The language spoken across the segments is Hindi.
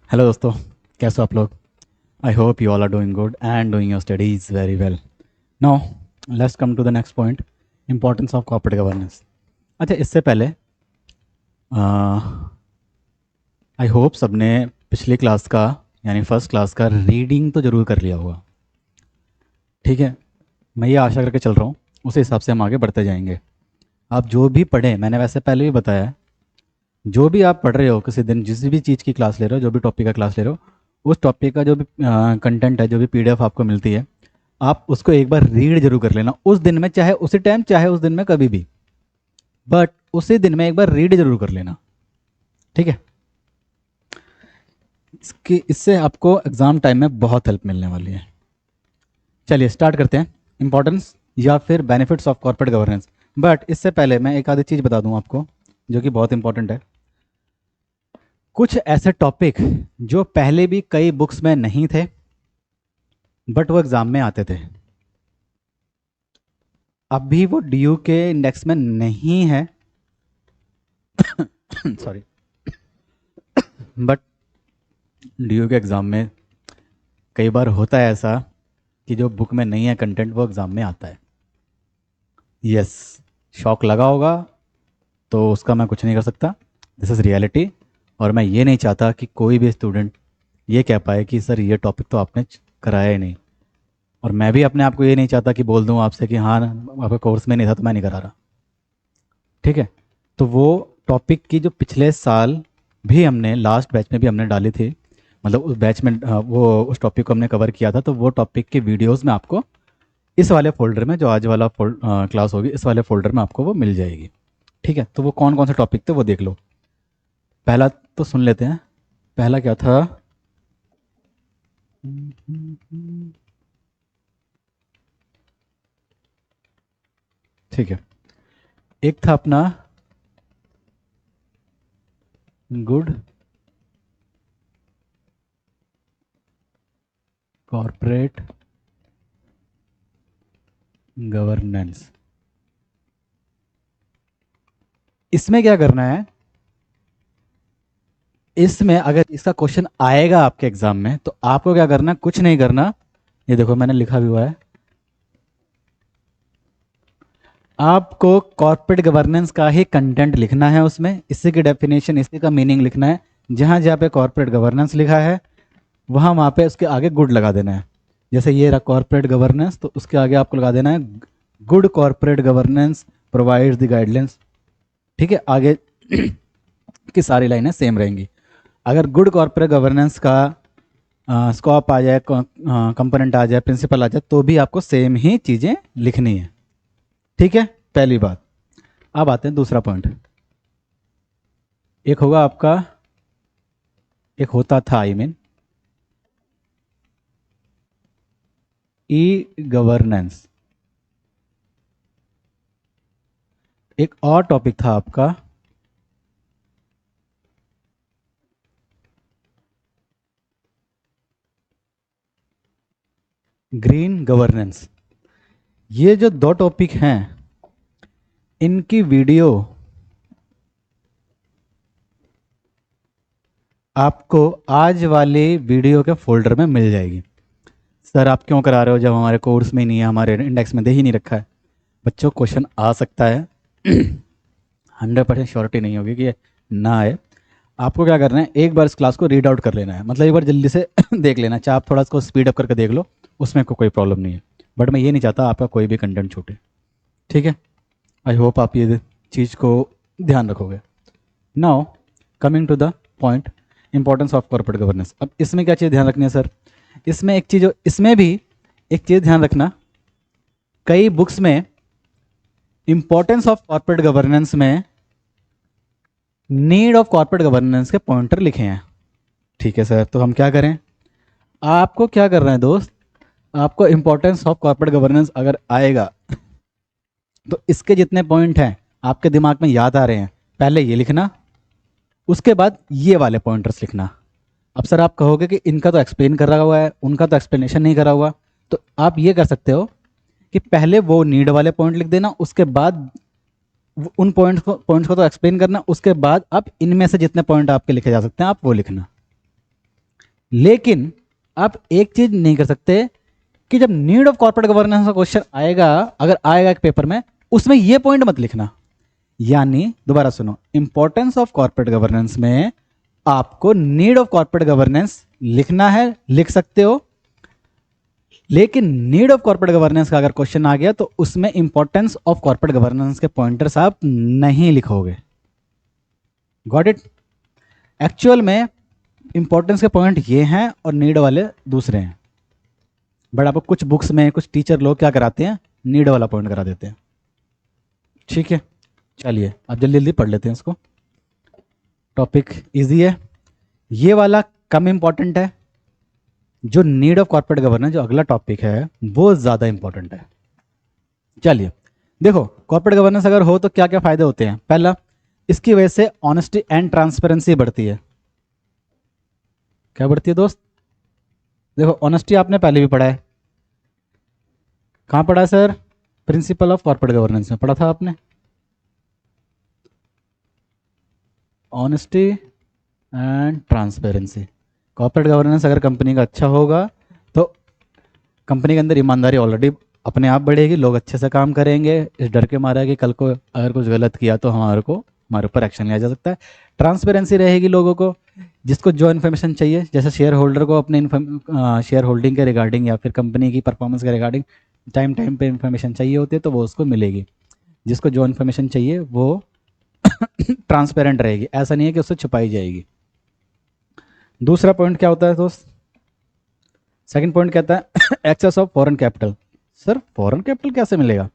हेलो दोस्तों, कैसे हो आप लोग? I hope you all are doing good and doing your studies very well. Now let's come to the next point, importance of corporate governance. अच्छा, इससे पहले आई होप सबने पिछली क्लास का यानी फर्स्ट क्लास का रीडिंग तो ज़रूर कर लिया होगा. ठीक है, मैं ये आशा करके चल रहा हूँ उसी हिसाब से हम आगे बढ़ते जाएंगे. आप जो भी पढ़ें, मैंने वैसे पहले भी बताया है, जो भी आप पढ़ रहे हो किसी दिन, जिस भी चीज़ की क्लास ले रहे हो, जो भी टॉपिक का क्लास ले रहे हो, उस टॉपिक का जो भी कंटेंट है, जो भी पीडीएफ आपको मिलती है, आप उसको एक बार रीड जरूर कर लेना उस दिन में, चाहे उसी टाइम, चाहे उस दिन में कभी भी, बट उसी दिन में एक बार रीड जरूर कर लेना. ठीक है, इससे आपको एग्जाम टाइम में बहुत हेल्प मिलने वाली है. चलिए स्टार्ट करते हैं. इंपॉर्टेंस या फिर benefits of corporate governance. But इससे पहले मैं एक आधी चीज़ बता दूं आपको जो कि बहुत इंपॉर्टेंट है. कुछ ऐसे टॉपिक जो पहले भी कई बुक्स में नहीं थे बट वो एग्जाम में आते थे, अब भी वो डीयू के इंडेक्स में नहीं है. सॉरी. बट डीयू के एग्ज़ाम में कई बार होता है ऐसा कि जो बुक में नहीं है कंटेंट, वो एग्ज़ाम में आता है. यस, शॉक लगा होगा तो उसका मैं कुछ नहीं कर सकता. This is reality. और मैं ये नहीं चाहता कि कोई भी स्टूडेंट ये कह पाए कि सर ये टॉपिक तो आपने कराया ही नहीं. और मैं भी अपने आप को ये नहीं चाहता कि बोल दूँ आपसे कि हाँ आपका कोर्स में नहीं था तो मैं नहीं करा रहा. ठीक है, तो वो टॉपिक की जो पिछले साल भी हमने लास्ट बैच में भी हमने डाली थी, मतलब उस बैच में वो उस टॉपिक को हमने कवर किया था, तो वो टॉपिक के वीडियोस में आपको इस वाले फोल्डर में, जो आज वाला क्लास होगी, इस वाले फोल्डर में आपको वो मिल जाएगी. ठीक है, तो वो कौन कौन से टॉपिक थे वो देख लो. पहला तो सुन लेते हैं. पहला क्या था? ठीक है, एक था अपना गुड कॉर्पोरेट गवर्नेंस. इसमें क्या करना है, इसमें अगर इसका क्वेश्चन आएगा आपके एग्जाम में तो आपको क्या करना है, कुछ नहीं करना. ये देखो मैंने लिखा भी हुआ है, आपको कॉर्पोरेट गवर्नेंस का ही कंटेंट लिखना है, उसमें इसी की डेफिनेशन, इसी का मीनिंग लिखना है. जहां जहां पे कॉर्पोरेट गवर्नेंस लिखा है वहां पे उसके आगे गुड लगा देना है. जैसे ये रहा कॉर्पोरेट गवर्नेंस, तो उसके आगे आपको लगा देना है good corporate governance provides the guidelines. ठीक है, आगे की सारी लाइनें सेम रहेंगी. अगर गुड कॉर्पोरेट गवर्नेंस का स्कोप आ जाए, कंपोनेंट आ जाए, प्रिंसिपल आ जाए, तो भी आपको सेम ही चीज़ें लिखनी है. ठीक है, पहली बात. अब आते हैं दूसरा पॉइंट. एक होगा आपका, एक होता था, आई मीन ई गवर्नेंस. एक और टॉपिक था आपका ग्रीन गवर्नेंस. ये जो दो टॉपिक हैं इनकी वीडियो आपको आज वाले वीडियो के फोल्डर में मिल जाएगी. सर आप क्यों करा रहे हो जब हमारे कोर्स में ही नहीं है, हमारे इंडेक्स में दे ही नहीं रखा है? बच्चों, क्वेश्चन आ सकता है. 100% श्योरिटी नहीं होगी कि ये ना आए. आपको क्या करना है, एक बार इस क्लास को रीड आउट कर लेना है, मतलब एक बार जल्दी से देख लेना. चाहे आप थोड़ा इसको स्पीड अप करके देख लो, उसमें कोई प्रॉब्लम नहीं है. बट मैं ये नहीं चाहता आपका कोई भी कंटेंट छूटे. ठीक है, आई होप आप ये चीज़ को ध्यान रखोगे. Now coming to the point, importance of corporate governance. अब इसमें क्या चीज़ ध्यान रखनी है सर? इसमें एक चीज़, इसमें भी एक चीज़ ध्यान रखना, कई बुक्स में इंपॉर्टेंस ऑफ कॉर्पोरेट गवर्नेंस में नीड ऑफ कॉर्पोरेट गवर्नेंस के पॉइंटर लिखे हैं. ठीक है सर, तो हम क्या करें? आपको क्या करना है दोस्त, आपको इंपॉर्टेंस ऑफ कॉर्पोरेट गवर्नेंस अगर आएगा तो इसके जितने पॉइंट हैं आपके दिमाग में याद आ रहे हैं, पहले ये लिखना, उसके बाद ये वाले पॉइंटर्स लिखना. अब सर आप कहोगे कि इनका तो एक्सप्लेन करा हुआ है, उनका तो एक्सप्लेनेशन नहीं करा हुआ, तो आप ये कर सकते हो कि पहले वो नीड वाले पॉइंट लिख देना, उसके बाद उन पॉइंट्स को तो एक्सप्लेन करना, उसके बाद आप इनमें से जितने पॉइंट आपके लिखे जा सकते हैं आप वो लिखना. लेकिन आप एक चीज नहीं कर सकते कि जब नीड ऑफ कॉर्पोरेट गवर्नेंस का क्वेश्चन आएगा, अगर आएगा एक पेपर में, उसमें ये पॉइंट मत लिखना। यानी दोबारा सुनो, इंपॉर्टेंस ऑफ कॉर्पोरेट गवर्नेंस में आपको नीड ऑफ कॉर्पोरेट गवर्नेंस लिखना है, लिख सकते हो, लेकिन नीड ऑफ कॉर्पोरेट गवर्नेंस का अगर क्वेश्चन आ गया तो उसमें इंपॉर्टेंस ऑफ कॉर्पोरेट गवर्नेंस के पॉइंटर्स आप नहीं लिखोगे। Got it? एक्चुअल में इंपॉर्टेंस के पॉइंट ये हैं और नीड वाले दूसरे हैं, बट आपको कुछ बुक्स में कुछ टीचर लोग क्या कराते हैं, नीड वाला पॉइंट करा देते हैं। ठीक है, चलिए अब जल्दी जल्दी पढ़ लेते हैं इसको। टॉपिक इजी है, ये वाला कम इंपॉर्टेंट है, जो नीड ऑफ कॉर्पोरेट गवर्नेंस जो अगला टॉपिक है वो ज़्यादा इंपॉर्टेंट है। चलिए देखो, कॉर्पोरेट गवर्नेंस अगर हो तो क्या क्या फायदे होते हैं। पहला, इसकी वजह से ऑनेस्टी एंड ट्रांसपेरेंसी बढ़ती है। क्या बढ़ती है दोस्त? देखो, ऑनेस्टी आपने पहले भी पढ़ा है। कहाँ पढ़ा है sir? Principle of corporate governance में पढ़ा था आपने। Honesty and transparency, corporate governance अगर कंपनी का अच्छा होगा तो कंपनी के अंदर ईमानदारी ऑलरेडी अपने आप बढ़ेगी, लोग अच्छे से काम करेंगे, इस डर के मारे कि कल को अगर कुछ गलत किया तो हमारे ऊपर एक्शन लिया जा सकता है। ट्रांसपेरेंसी रहेगी लोगों को, जिसको जो इन्फॉर्मेशन चाहिए, जैसे शेयर होल्डर को अपने शेयर होल्डिंग के रिगार्डिंग या फिर कंपनी की परफॉर्मेंस के रिगार्डिंग टाइम टाइम पे इन्फॉर्मेशन चाहिए होती है तो वो उसको मिलेगी। जिसको जो इन्फॉर्मेशन चाहिए वो ट्रांसपेरेंट रहेगी, ऐसा नहीं है कि उससे छुपाई जाएगी। दूसरा पॉइंट क्या होता है दोस्त? सेकंड पॉइंट कहता है access of foreign capital. Sir foreign capital कैसे मिलेगा?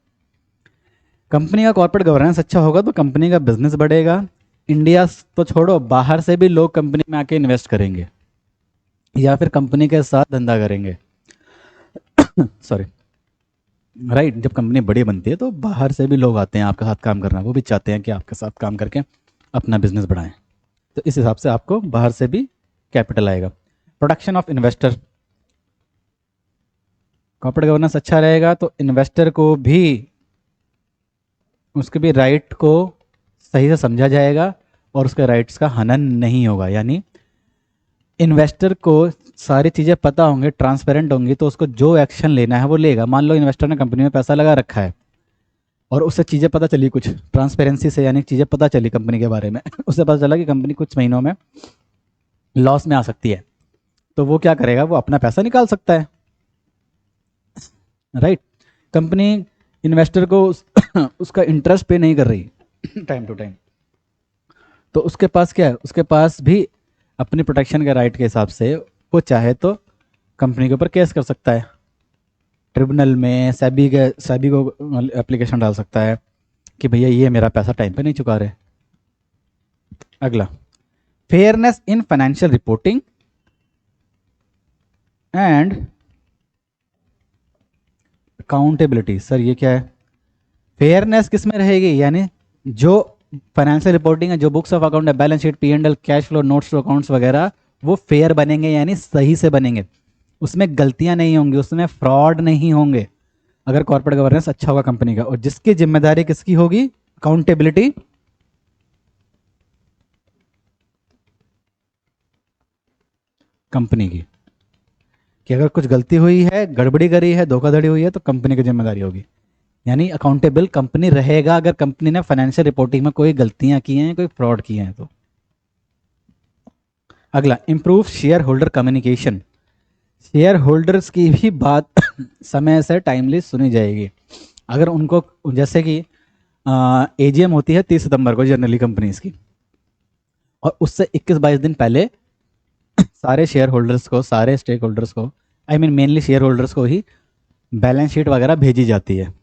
कंपनी का कॉर्पोरेट गवर्नेंस अच्छा होगा तो कंपनी का बिजनेस बढ़ेगा। इंडिया तो छोड़ो, बाहर से भी लोग कंपनी में आके इन्वेस्ट करेंगे या फिर कंपनी के साथ धंधा करेंगे। सॉरी, राइट, जब कंपनी बड़ी बनती है तो बाहर से भी लोग आते हैं आपके साथ काम करना, वो भी चाहते हैं कि आपके साथ काम करके अपना बिजनेस बढ़ाएं। तो इस हिसाब से आपको बाहर से भी कैपिटल आएगा। Protection of investor, corporate governance अच्छा रहेगा तो इन्वेस्टर को भी उसके भी राइट को सही से समझा जाएगा और उसके राइट्स का हनन नहीं होगा। यानी इन्वेस्टर को सारी चीज़ें पता होंगी, ट्रांसपेरेंट होंगी, तो उसको जो एक्शन लेना है वो लेगा। मान लो इन्वेस्टर ने कंपनी में पैसा लगा रखा है और उससे चीज़ें पता चली कुछ ट्रांसपेरेंसी से, यानी चीज़ें पता चली कंपनी के बारे में उससे पता चला कि कंपनी कुछ महीनों में लॉस में आ सकती है, तो वो क्या करेगा? वो अपना पैसा निकाल सकता है, राइट। कंपनी इन्वेस्टर को उसका इंटरेस्ट पे नहीं कर रही टाइम टू टाइम, तो उसके पास क्या है? उसके पास भी अपनी प्रोटेक्शन के राइट के हिसाब से वो चाहे तो कंपनी के ऊपर केस कर सकता है ट्रिब्यूनल में, सेबी को एप्लीकेशन डाल सकता है कि भैया ये मेरा पैसा टाइम पे नहीं चुका रहे। अगला, fairness in financial reporting and accountability. Sir ये क्या है? फेयरनेस किस में रहेगी? यानी जो फाइनेंशियल रिपोर्टिंग है, जो बुक्स ऑफ अकाउंट है, balance sheet, P&L, cash flow, notes to accounts वगैरह, वो फेयर बनेंगे, यानी सही से बनेंगे, उसमें गलतियां नहीं होंगी, उसमें फ्रॉड नहीं होंगे अगर कॉर्पोरेट गवर्नेंस अच्छा होगा कंपनी का। और जिसकी जिम्मेदारी किसकी होगी? अकाउंटेबिलिटी कंपनी की, कि अगर कुछ गलती हुई है, गड़बड़ी करी है, धोखाधड़ी हुई है तो कंपनी की जिम्मेदारी होगी। यानी अकाउंटेबल कंपनी रहेगा अगर कंपनी ने फाइनेंशियल रिपोर्टिंग में कोई गलतियां की हैं, कोई फ्रॉड किए हैं तो। अगला, improve share holder communication. Share holders की भी बात समय से टाइमली सुनी जाएगी। अगर उनको, जैसे कि एजीएम होती है 30 सितंबर को जनरली कंपनीज की, और उससे 21-22 दिन पहले सारे शेयर होल्डर्स को, सारे स्टेक होल्डर्स को, I mean mainly share holders को ही बैलेंस शीट वगैरह भेजी जाती है।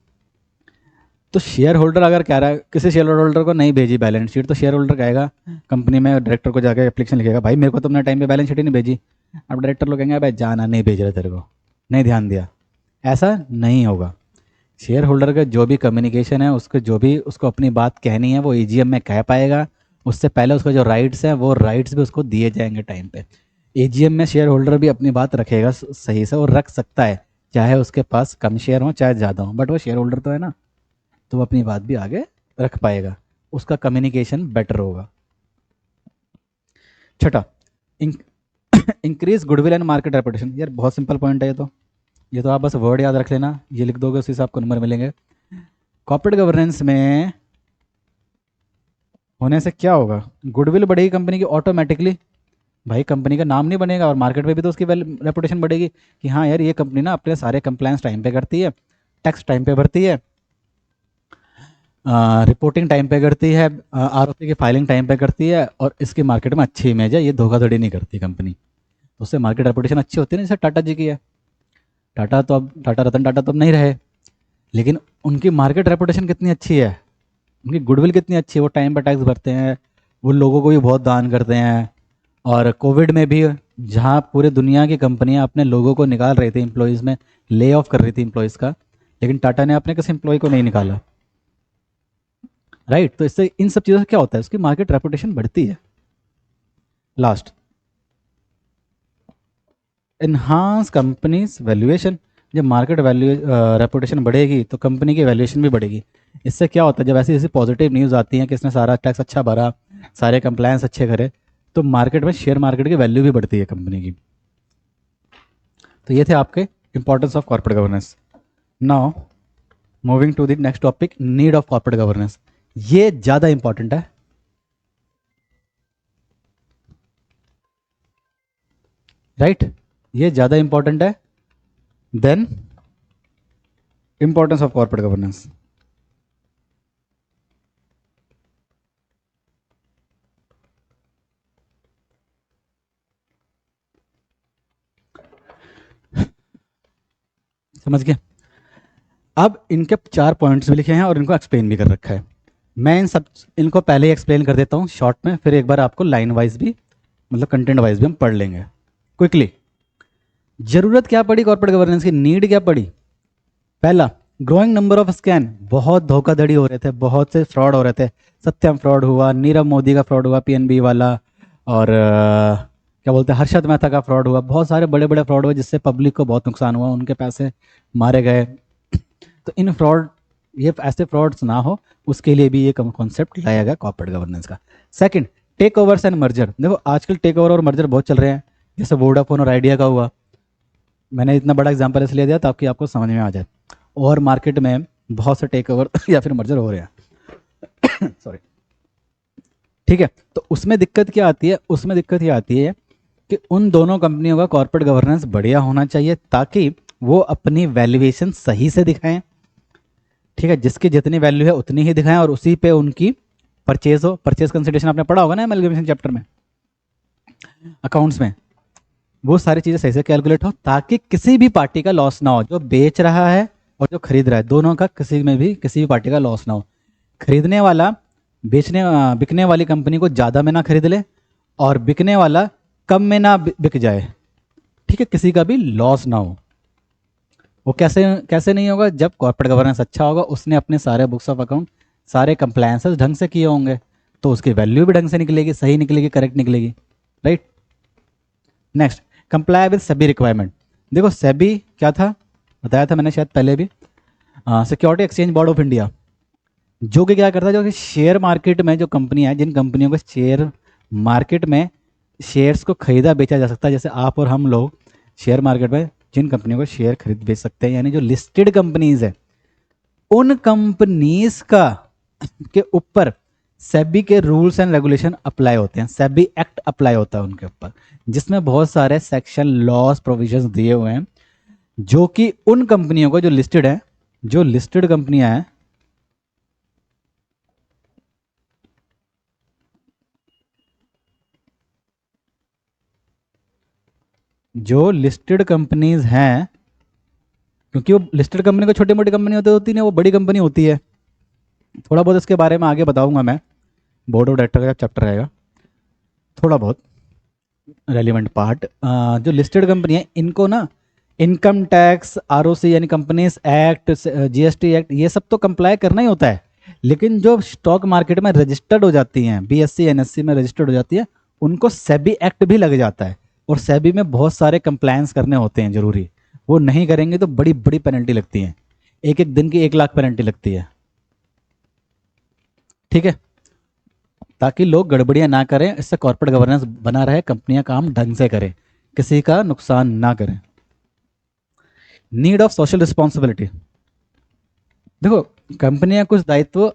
तो शेयर होल्डर अगर कह रहा है, किसी शेयर होल्डर को नहीं भेजी बैलेंस शीट, तो शेयर होल्डर कहेगा कंपनी में, डायरेक्टर को जाकर एप्लीकेशन लिखेगा, भाई मेरे को तुमने टाइम पे बैलेंस शीट ही नहीं भेजी। अब डायरेक्टर लोग कहेंगे भाई जाना, नहीं भेज रहे तेरे को, नहीं ध्यान दिया। ऐसा नहीं होगा। शेयर होल्डर का जो भी कम्युनिकेशन है, उसको जो भी उसको अपनी बात कहनी है वो एजीएम में कह पाएगा। उससे पहले उसको जो राइट्स हैं वो राइट्स भी उसको दिए जाएंगे टाइम पे। एजीएम में शेयर होल्डर भी अपनी बात रखेगा सही से, और रख सकता है, चाहे उसके पास कम शेयर हो चाहे ज़्यादा हो, बट वो शेयर होल्डर तो है ना, तो वो अपनी बात भी आगे रख पाएगा, उसका कम्युनिकेशन बेटर होगा। छठा, increase goodwill and market reputation. यार बहुत सिंपल पॉइंट है ये तो आप बस वर्ड याद रख लेना, ये लिख दोगे उसी से आपको नंबर मिलेंगे। कॉर्पोरेट गवर्नेंस में होने से क्या होगा, गुडविल बढ़ेगी कंपनी की ऑटोमेटिकली। भाई कंपनी का नाम नहीं बनेगा और मार्केट में भी तो उसकी रेपुटेशन बढ़ेगी कि हाँ यार ये कंपनी ना अपने सारे कंप्लायंस टाइम पे करती है, टैक्स टाइम पे भरती है, रिपोर्टिंग टाइम पे करती है, आरओपी की फाइलिंग टाइम पे करती है, और इसकी मार्केट में अच्छी इमेज है, ये धोखाधड़ी नहीं करती कंपनी, उससे मार्केट रेपुटेशन अच्छी होती है ना। जैसे टाटा जी की है, टाटा तो अब टाटा रतन टाटा तो अब नहीं रहे, लेकिन उनकी मार्केट रेपुटेशन कितनी अच्छी है, उनकी गुडविल कितनी अच्छी है, वो टाइम पर टैक्स भरते हैं, वो लोगों को भी बहुत दान करते हैं। और कोविड में भी जहाँ पूरे दुनिया की कंपनियां अपने लोगों को निकाल रही थी, एम्प्लॉयज़ में ले ऑफ कर रही थी एम्प्लॉयज़ का, लेकिन टाटा ने अपने किसी एम्प्लॉय को नहीं निकाला, राइट। तो इससे इन सब चीज़ों से क्या होता है, उसकी मार्केट रेपुटेशन बढ़ती है। Last, enhance companies valuation. जब मार्केट वैल्यू रेपुटेशन बढ़ेगी तो कंपनी की वैल्यूएशन भी बढ़ेगी। इससे क्या होता है, जब ऐसी ऐसी पॉजिटिव न्यूज़ आती हैं कि इसने सारा टैक्स अच्छा भरा, सारे कंप्लायंस अच्छे करे, तो मार्केट में शेयर मार्केट की वैल्यू भी बढ़ती है कंपनी की। तो ये थे आपके importance of corporate governance. Now moving to the next topic, need of corporate governance. ये ज़्यादा इंपॉर्टेंट है, राइट ये ज़्यादा इंपॉर्टेंट है than importance of corporate governance. समझ गए। अब इनके 4 पॉइंट्स भी लिखे हैं और इनको एक्सप्लेन भी कर रखा है। मैं इनको पहले ही एक्सप्लेन कर देता हूँ शॉर्ट में, फिर एक बार आपको लाइन वाइज भी, मतलब कंटेंट वाइज भी हम पढ़ लेंगे क्विकली। जरूरत क्या पड़ी कॉर्पोरेट गवर्नेंस की, नीड क्या पड़ी। पहला, ग्रोइंग नंबर ऑफ स्कैम। बहुत धोखाधड़ी हो रहे थे, बहुत से फ्रॉड हो रहे थे। सत्यम फ्रॉड हुआ, नीरव मोदी का फ्रॉड हुआ पीएनबी वाला, और क्या बोलते हैं हर्षद मेहता का फ्रॉड हुआ, बहुत सारे बड़े बड़े फ्रॉड हुए जिससे पब्लिक को बहुत नुकसान हुआ, उनके पैसे मारे गए। तो इन फ्रॉड, ये ऐसे फ्रॉड्स ना हो उसके लिए भी ये कॉन्सेप्ट लाया गया कॉर्पोरेट गवर्नेंस का। Second, takeovers and merger. देखो आजकल टेक ओवर और मर्जर बहुत चल रहे हैं, जैसे वोडाफोन और आइडिया का हुआ। मैंने इतना बड़ा एग्जांपल इसलिए दिया ताकि आपको समझ में आ जाए। और मार्केट में बहुत से टेक ओवर या फिर मर्जर हो रहे हैं सॉरी, ठीक है। तो उसमें दिक्कत क्या आती है, उसमें दिक्कत ये आती है कि उन दोनों कंपनियों का कॉर्पोरेट गवर्नेंस बढ़िया होना चाहिए ताकि वो अपनी वैल्यूएशन सही से दिखाएं, ठीक है, जिसकी जितनी वैल्यू है उतनी ही दिखाएं और उसी पे उनकी परचेज हो। परचेज कंसिडरेशन आपने पढ़ा होगा ना एमलगेमेशन चैप्टर में, अकाउंट्स में। वो सारी चीज़ें सही से कैलकुलेट हो ताकि किसी भी पार्टी का लॉस ना हो, जो बेच रहा है और जो खरीद रहा है दोनों का किसी में भी किसी भी पार्टी का लॉस ना हो। खरीदने वाला बिकने वाली कंपनी को ज़्यादा में ना खरीद ले और बिकने वाला कम में ना बिक जाए, ठीक है, किसी का भी लॉस ना हो। वो कैसे कैसे नहीं होगा, जब कॉर्पोरेट गवर्नेंस अच्छा होगा, उसने अपने सारे बुक्स ऑफ अकाउंट, सारे कंप्लायंसेस ढंग से किए होंगे, तो उसकी वैल्यू भी ढंग से निकलेगी, सही निकलेगी, करेक्ट निकलेगी, right. Next, comply with SEBI requirement. देखो सेबी क्या था, बताया था मैंने शायद पहले भी, security exchange board of India, जो कि क्या करता है, जो कि शेयर मार्केट में जो कंपनियां हैं, जिन कंपनियों को शेयर मार्केट में शेयर्स को खरीदा बेचा जा सकता है, जैसे आप और हम लोग शेयर मार्केट में जिन कंपनियों को शेयर खरीद बेच सकते हैं, यानी जो लिस्टेड कंपनीज है, उन कंपनीज का के ऊपर सेबी के रूल्स एंड रेगुलेशन अप्लाई होते हैं, सेबी एक्ट अप्लाई होता है उनके ऊपर, जिसमें बहुत सारे सेक्शन लॉस प्रोविजंस दिए हुए हैं, जो कि उन कंपनियों को जो लिस्टेड है, जो लिस्टेड कंपनियां हैं, जो लिस्टेड कंपनीज हैं, क्योंकि वो लिस्टेड कंपनी को छोटी मोटी कंपनी होती नहीं, वो बड़ी कंपनी होती है। थोड़ा बहुत इसके बारे में आगे बताऊंगा मैं, बोर्ड ऑफ डायरेक्टर का चैप्टर रहेगा, थोड़ा बहुत रेलिवेंट पार्ट। जो लिस्टेड कंपनी है इनको ना इनकम टैक्स, आरओसी यानी कंपनीज एक्ट, जीएसटी एक्ट, ये सब तो कंप्लाई करना ही होता है, लेकिन जो स्टॉक मार्केट में रजिस्टर्ड हो जाती हैं, बीएससी एनएससी में रजिस्टर्ड हो जाती है, उनको सेबी एक्ट भी लग जाता है, और सेबी में बहुत सारे कंप्लायंस करने होते हैं जरूरी, वो नहीं करेंगे तो बड़ी बड़ी पेनल्टी लगती है, एक एक दिन की 1 लाख पेनल्टी लगती है, ठीक है, ताकि लोग गड़बड़ियां ना करें, इससे कॉर्पोरेट गवर्नेंस बना रहे, कंपनियां काम ढंग से करें। किसी का नुकसान ना करें। Need of social responsibility. देखो, कंपनियां कुछ दायित्व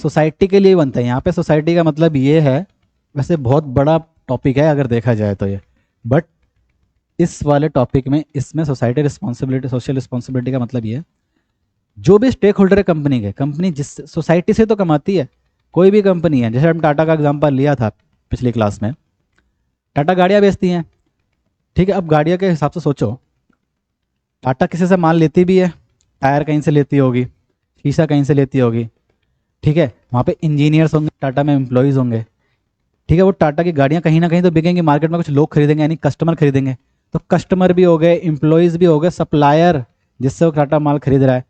सोसाइटी के लिए बनता है। यहाँ पे सोसाइटी का मतलब ये है, वैसे बहुत बड़ा टॉपिक है अगर देखा जाए तो ये, बट इस वाले टॉपिक में इसमें सोसाइटी रिस्पॉन्सिबिलिटी, सोशल रिस्पॉन्सिबिलिटी का मतलब ये है, जो भी स्टेक होल्डर है कंपनी के, कंपनी जिस सोसाइटी से तो कमाती है, कोई भी कंपनी है, जैसे हम टाटा का एग्जांपल लिया था पिछली क्लास में, टाटा गाड़ियाँ बेचती हैं, ठीक है। अब गाड़ियों के हिसाब से सोचो, टाटा किसी से माल लेती भी है, टायर कहीं से लेती होगी, शीशा कहीं से लेती होगी, ठीक है। वहाँ पे इंजीनियर्स होंगे, टाटा में एम्प्लॉयज़ होंगे, ठीक है। वो टाटा की गाड़ियाँ कहीं ना कहीं तो बिकेंगी मार्केट में, कुछ लोग खरीदेंगे, यानी कस्टमर खरीदेंगे। तो कस्टमर भी हो गए, एम्प्लॉयज़ भी हो गए, सप्लायर जिससे वो टाटा माल खरीद रहा है,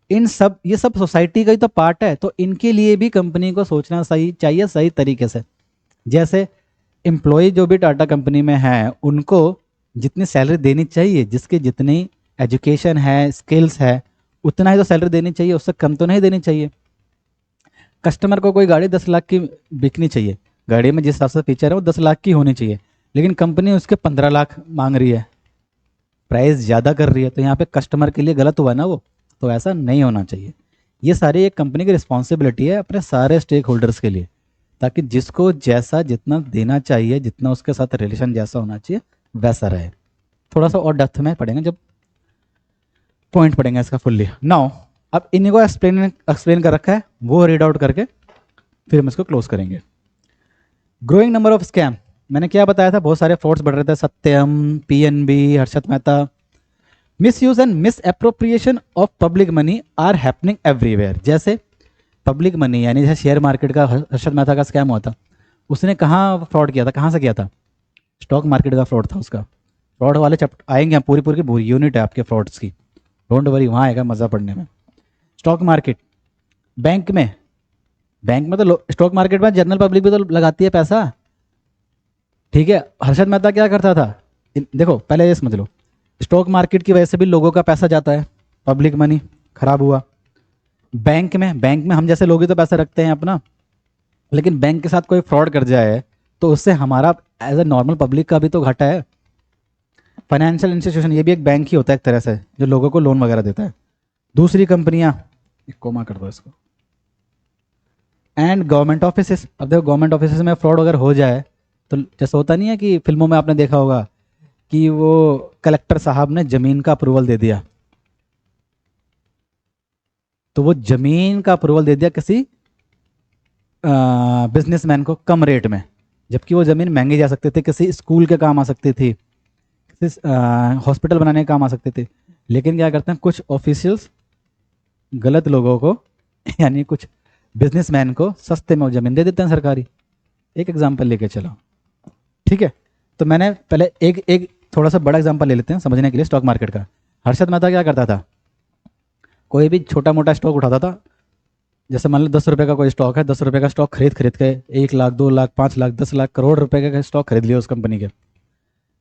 इन सब, ये सब सोसाइटी का ही तो पार्ट है। तो इनके लिए भी कंपनी को सोचना सही चाहिए, सही तरीके से। जैसे एम्प्लॉय जो भी टाटा कंपनी में है, उनको जितनी सैलरी देनी चाहिए, जिसकी जितनी एजुकेशन है, स्किल्स है, उतना ही तो सैलरी देनी चाहिए, उससे कम तो नहीं देनी चाहिए। कस्टमर को कोई गाड़ी 10 लाख की बिकनी चाहिए, गाड़ी में जिस हिसाब से फीचर है वो 10 लाख की होनी चाहिए, लेकिन कंपनी उसके 15 लाख मांग रही है, प्राइस ज़्यादा कर रही है, तो यहाँ पे कस्टमर के लिए गलत हुआ ना वो। तो ऐसा नहीं होना चाहिए। ये सारी एक कंपनी की रिस्पॉन्सिबिलिटी है अपने सारे स्टेक होल्डर्स के लिए, ताकि जिसको जैसा जितना देना चाहिए, जितना उसके साथ रिलेशन जैसा होना चाहिए वैसा रहे। थोड़ा सा और डेप्थ में पढ़ेंगे जब पॉइंट पढ़ेंगे इसका फुल्ली। नाउ अब इन्हीं को एक्सप्लेन कर रखा है, वो रीड आउट करके फिर हम इसको क्लोज करेंगे। ग्रोइंग नंबर ऑफ स्कैम, मैंने क्या बताया था, बहुत सारे फ्रॉड्स बढ़ रहे थे, Satyam, PNB, Harshad Mehta. Misuse and misappropriation of public money are happening everywhere. जैसे पब्लिक मनी, यानी जैसे शेयर मार्केट का हर्षद मेहता का स्कैम हुआ था, उसने कहाँ फ्रॉड किया था, कहाँ से किया था, स्टॉक मार्केट का फ्रॉड था उसका। फ्रॉड वाले चैप्टर आएंगे, हम पूरी पूरी की यूनिट है आपके फ्रॉड्स की, डोंट वरी, वहाँ आएगा मज़ा पढ़ने में। स्टॉक मार्केट, बैंक में, बैंक में तो स्टॉक मार्केट में जनरल पब्लिक भी तो लगाती है पैसा, ठीक है। हर्षद मेहता क्या करता था, देखो पहले ये समझ लो, स्टॉक मार्केट की वजह से भी लोगों का पैसा जाता है, पब्लिक मनी खराब हुआ। बैंक में हम जैसे लोग ही तो पैसा रखते हैं अपना, लेकिन बैंक के साथ कोई फ्रॉड कर जाए तो उससे हमारा एज ए नॉर्मल पब्लिक का भी तो घाटा है। फाइनेंशियल इंस्टीट्यूशन, ये भी एक बैंक ही होता है एक तरह से, जो लोगों को लोन वगैरह देता है। दूसरी कंपनियां, कोमा कर दो इसको, एंड गवर्नमेंट ऑफिस। अब देखो गवर्नमेंट ऑफिस में फ्रॉड अगर हो जाए तो जैसे होता नहीं है कि फिल्मों में आपने देखा होगा कि वो कलेक्टर साहब ने जमीन का अप्रूवल दे दिया, तो वो जमीन का अप्रूवल दे दिया किसी बिजनेसमैन को कम रेट में, जबकि वो ज़मीन महंगी जा सकती थी, किसी स्कूल के काम आ सकती थी, किसी हॉस्पिटल बनाने के काम आ सकते थे। लेकिन क्या करते हैं कुछ ऑफिशियल्स, गलत लोगों को यानी कुछ बिजनेसमैन को सस्ते में वो ज़मीन दे देते हैं सरकारी। एक एग्जांपल लेके चलो, ठीक है। तो मैंने पहले एक एक थोड़ा सा बड़ा एग्जांपल ले लेते हैं समझने के लिए स्टॉक मार्केट का। हर्षद मेहता क्या करता था, कोई भी छोटा मोटा स्टॉक उठाता था, जैसे मान लो 10 रुपये का कोई स्टॉक है, 10 रुपये का स्टॉक खरीद खरीद के 1 लाख, 2 लाख, 5 लाख, 10 लाख, करोड़ रुपए का स्टॉक खरीद लिया उस कंपनी के,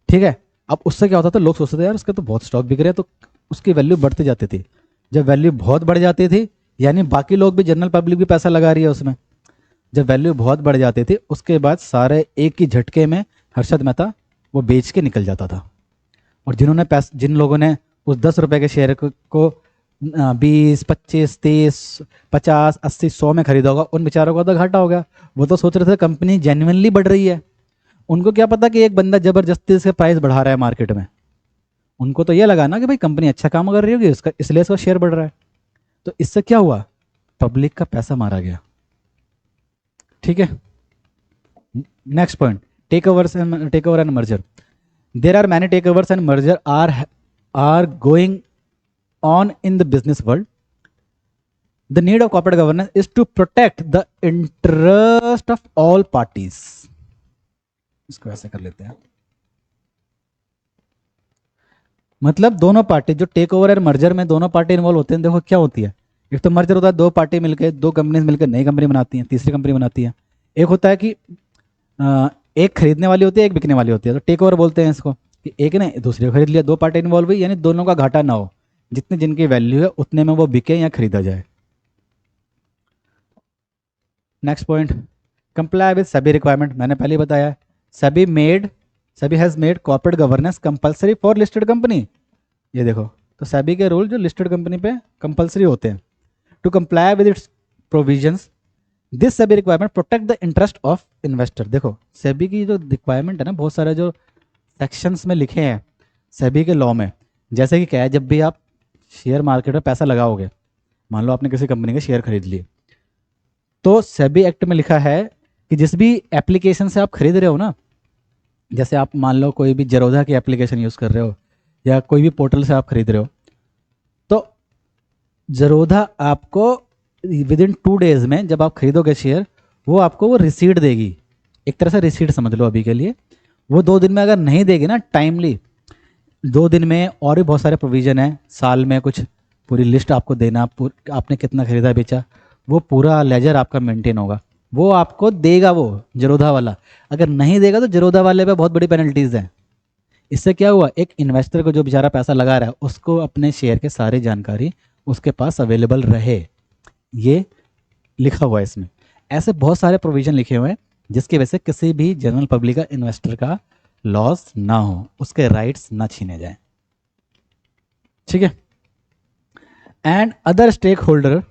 ठीक है। अब उससे क्या होता था, लोग सोचते थे यार उसके तो बहुत स्टॉक बिक रहे हैं, तो उसकी वैल्यू बढ़ती जाती थी। जब वैल्यू बहुत बढ़ जाती थी, यानी बाकी लोग भी, जनरल पब्लिक भी पैसा लगा रही है उसमें, जब वैल्यू बहुत बढ़ जाती थी उसके बाद सारे एक ही झटके में हर्षद मेहता वो बेच के निकल जाता था। और जिन्होंने पैसा, जिन लोगों ने उस 10 रुपये के शेयर को 20, 25, 30, 50, 80, 100 में खरीदा होगा, उन बेचारों को तो घाटा हो गया। वो तो सोच रहे थे कंपनी जेन्युइनली बढ़ रही है, उनको क्या पता कि एक बंदा जबरदस्ती से प्राइस बढ़ा रहा है मार्केट में। उनको तो ये लगा ना कि भाई कंपनी अच्छा काम कर रही होगी उसका, इसलिए इसका शेयर बढ़ रहा है। तो इससे क्या हुआ, पब्लिक का पैसा मारा गया, ठीक है। Next point, takeover and merger. There are many takeovers and merger are going on in the business world. The need of corporate governance is to protect the interest of all parties. इसको ऐसे कर लेते हैं, मतलब दोनों पार्टी, जो टेक ओवर और मर्जर में दोनों पार्टी इन्वॉल्व होते हैं, देखो क्या होती है, एक तो मर्जर होता है, दो पार्टी मिलकर, दो कंपनीज मिलकर नई कंपनी बनाती हैं, तीसरी कंपनी बनाती है। एक होता है कि एक खरीदने वाली होती है, एक बिकने वाली होती है, तो टेक ओवर बोलते हैं इसको, कि एक ने दूसरे को खरीद लिया, दो पार्टी इन्वॉल्व हुई, यानी दोनों का घाटा ना हो, जितने जिनकी वैल्यू है उतने में वो बिके या खरीदा जाए। नेक्स्ट पॉइंट, कंप्लाई विद सभी रिक्वायरमेंट, मैंने पहले बताया, सभी made SEBI has made corporate governance compulsory for listed company. ये देखो, तो सेबी के रूल जो लिस्टेड कंपनी पे कंपलसरी होते हैं to comply with its provisions. This SEBI requirement protect the interest of investor. देखो सेबी की जो रिक्वायरमेंट है ना, बहुत सारे जो सेक्शंस में लिखे हैं सेबी के लॉ में, जैसे कि क्या है, जब भी आप शेयर मार्केट में पैसा लगाओगे, मान लो आपने किसी कंपनी के शेयर खरीद लिए, तो सेबी एक्ट में लिखा है कि जिस भी एप्लीकेशन से आप खरीद रहे हो ना, जैसे आप मान लो कोई भी जरोधा की एप्लीकेशन यूज़ कर रहे हो या कोई भी पोर्टल से आप खरीद रहे हो, तो जरोधा आपको विद इन 2 डेज में जब आप खरीदोगे शेयर, वो आपको वो रिसीट देगी। एक तरह से रिसीट समझ लो अभी के लिए। वो 2 दिन में अगर नहीं देगी ना टाइमली, 2 दिन में, और भी बहुत सारे प्रोविजन है, साल में कुछ पूरी लिस्ट आपको देना, आपने कितना खरीदा बेचा, वो पूरा लेजर आपका मेंटेन होगा, वो आपको देगा वो जरोधा वाला। अगर नहीं देगा तो जरोधा वाले पे बहुत बड़ी पेनल्टीज हैं। इससे क्या हुआ, एक इन्वेस्टर को जो बेचारा पैसा लगा रहा है उसको अपने शेयर के सारी जानकारी उसके पास अवेलेबल रहे, ये लिखा हुआ है इसमें। ऐसे बहुत सारे प्रोविजन लिखे हुए हैं जिसकी वजह से किसी भी जनरल पब्लिक का, इन्वेस्टर का लॉस ना हो, उसके राइट्स ना छीने जाए। ठीक है। And other stakeholder,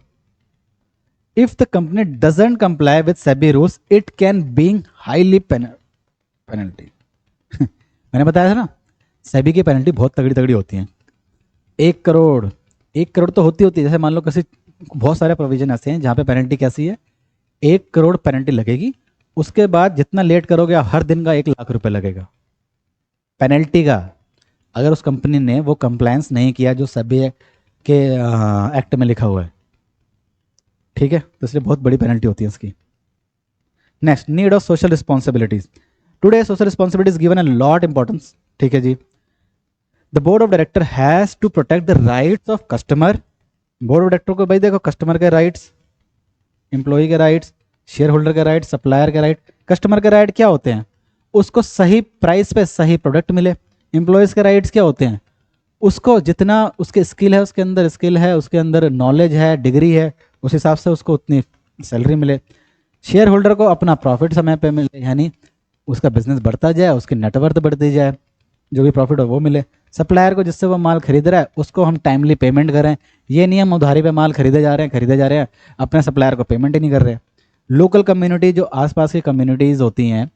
if the company doesn't comply with SEBI rules it can being highly penalty. मैंने बताया था ना, सेबी की पेनल्टी बहुत तगड़ी तगड़ी होती हैं। 1 करोड़, 1 करोड़ तो होती है। जैसे मान लो किसी, बहुत सारे प्रोविजन ऐसे हैं जहाँ पे पेनल्टी कैसी है, 1 करोड़ पेनल्टी लगेगी। उसके बाद जितना लेट करोगे हर दिन का 1 लाख रुपए लगेगा पेनल्टी का, अगर उस कंपनी ने वो कंप्लायंस नहीं किया जो सेबी के एक्ट में लिखा हुआ है। ठीक है, तो इसलिए बहुत बड़ी पेनल्टी होती है इसकी। Next, need of social responsibilities. Today social responsibilities given a lot importance. ठीक है जी। The board of director has to protect the rights of customer. Board of director को भाई देखो, कस्टमर के राइट्स, एम्प्लॉय के राइट्स, शेयर होल्डर के राइट, सप्लायर के राइट। कस्टमर के राइट क्या होते हैं, उसको सही प्राइस पे सही प्रोडक्ट मिले। एम्प्लॉयज़ के राइट्स क्या होते हैं, उसको जितना उसके स्किल है, उसके अंदर स्किल है, उसके अंदर नॉलेज है, डिग्री है, उस हिसाब से उसको उतनी सैलरी मिले। शेयर होल्डर को अपना प्रॉफिट समय पे मिले, यानी उसका बिजनेस बढ़ता जाए, उसकी नेटवर्थ बढ़ती जाए, जो भी प्रॉफिट हो वो मिले। सप्लायर को जिससे वो माल खरीद रहा है उसको हम टाइमली पेमेंट करें। ये नहीं हम उधारी पे माल खरीदे जा रहे हैं, अपने सप्लायर को पेमेंट ही नहीं कर रहे। लोकल कम्युनिटी, जो आसपास की कम्युनिटीज़ होती हैं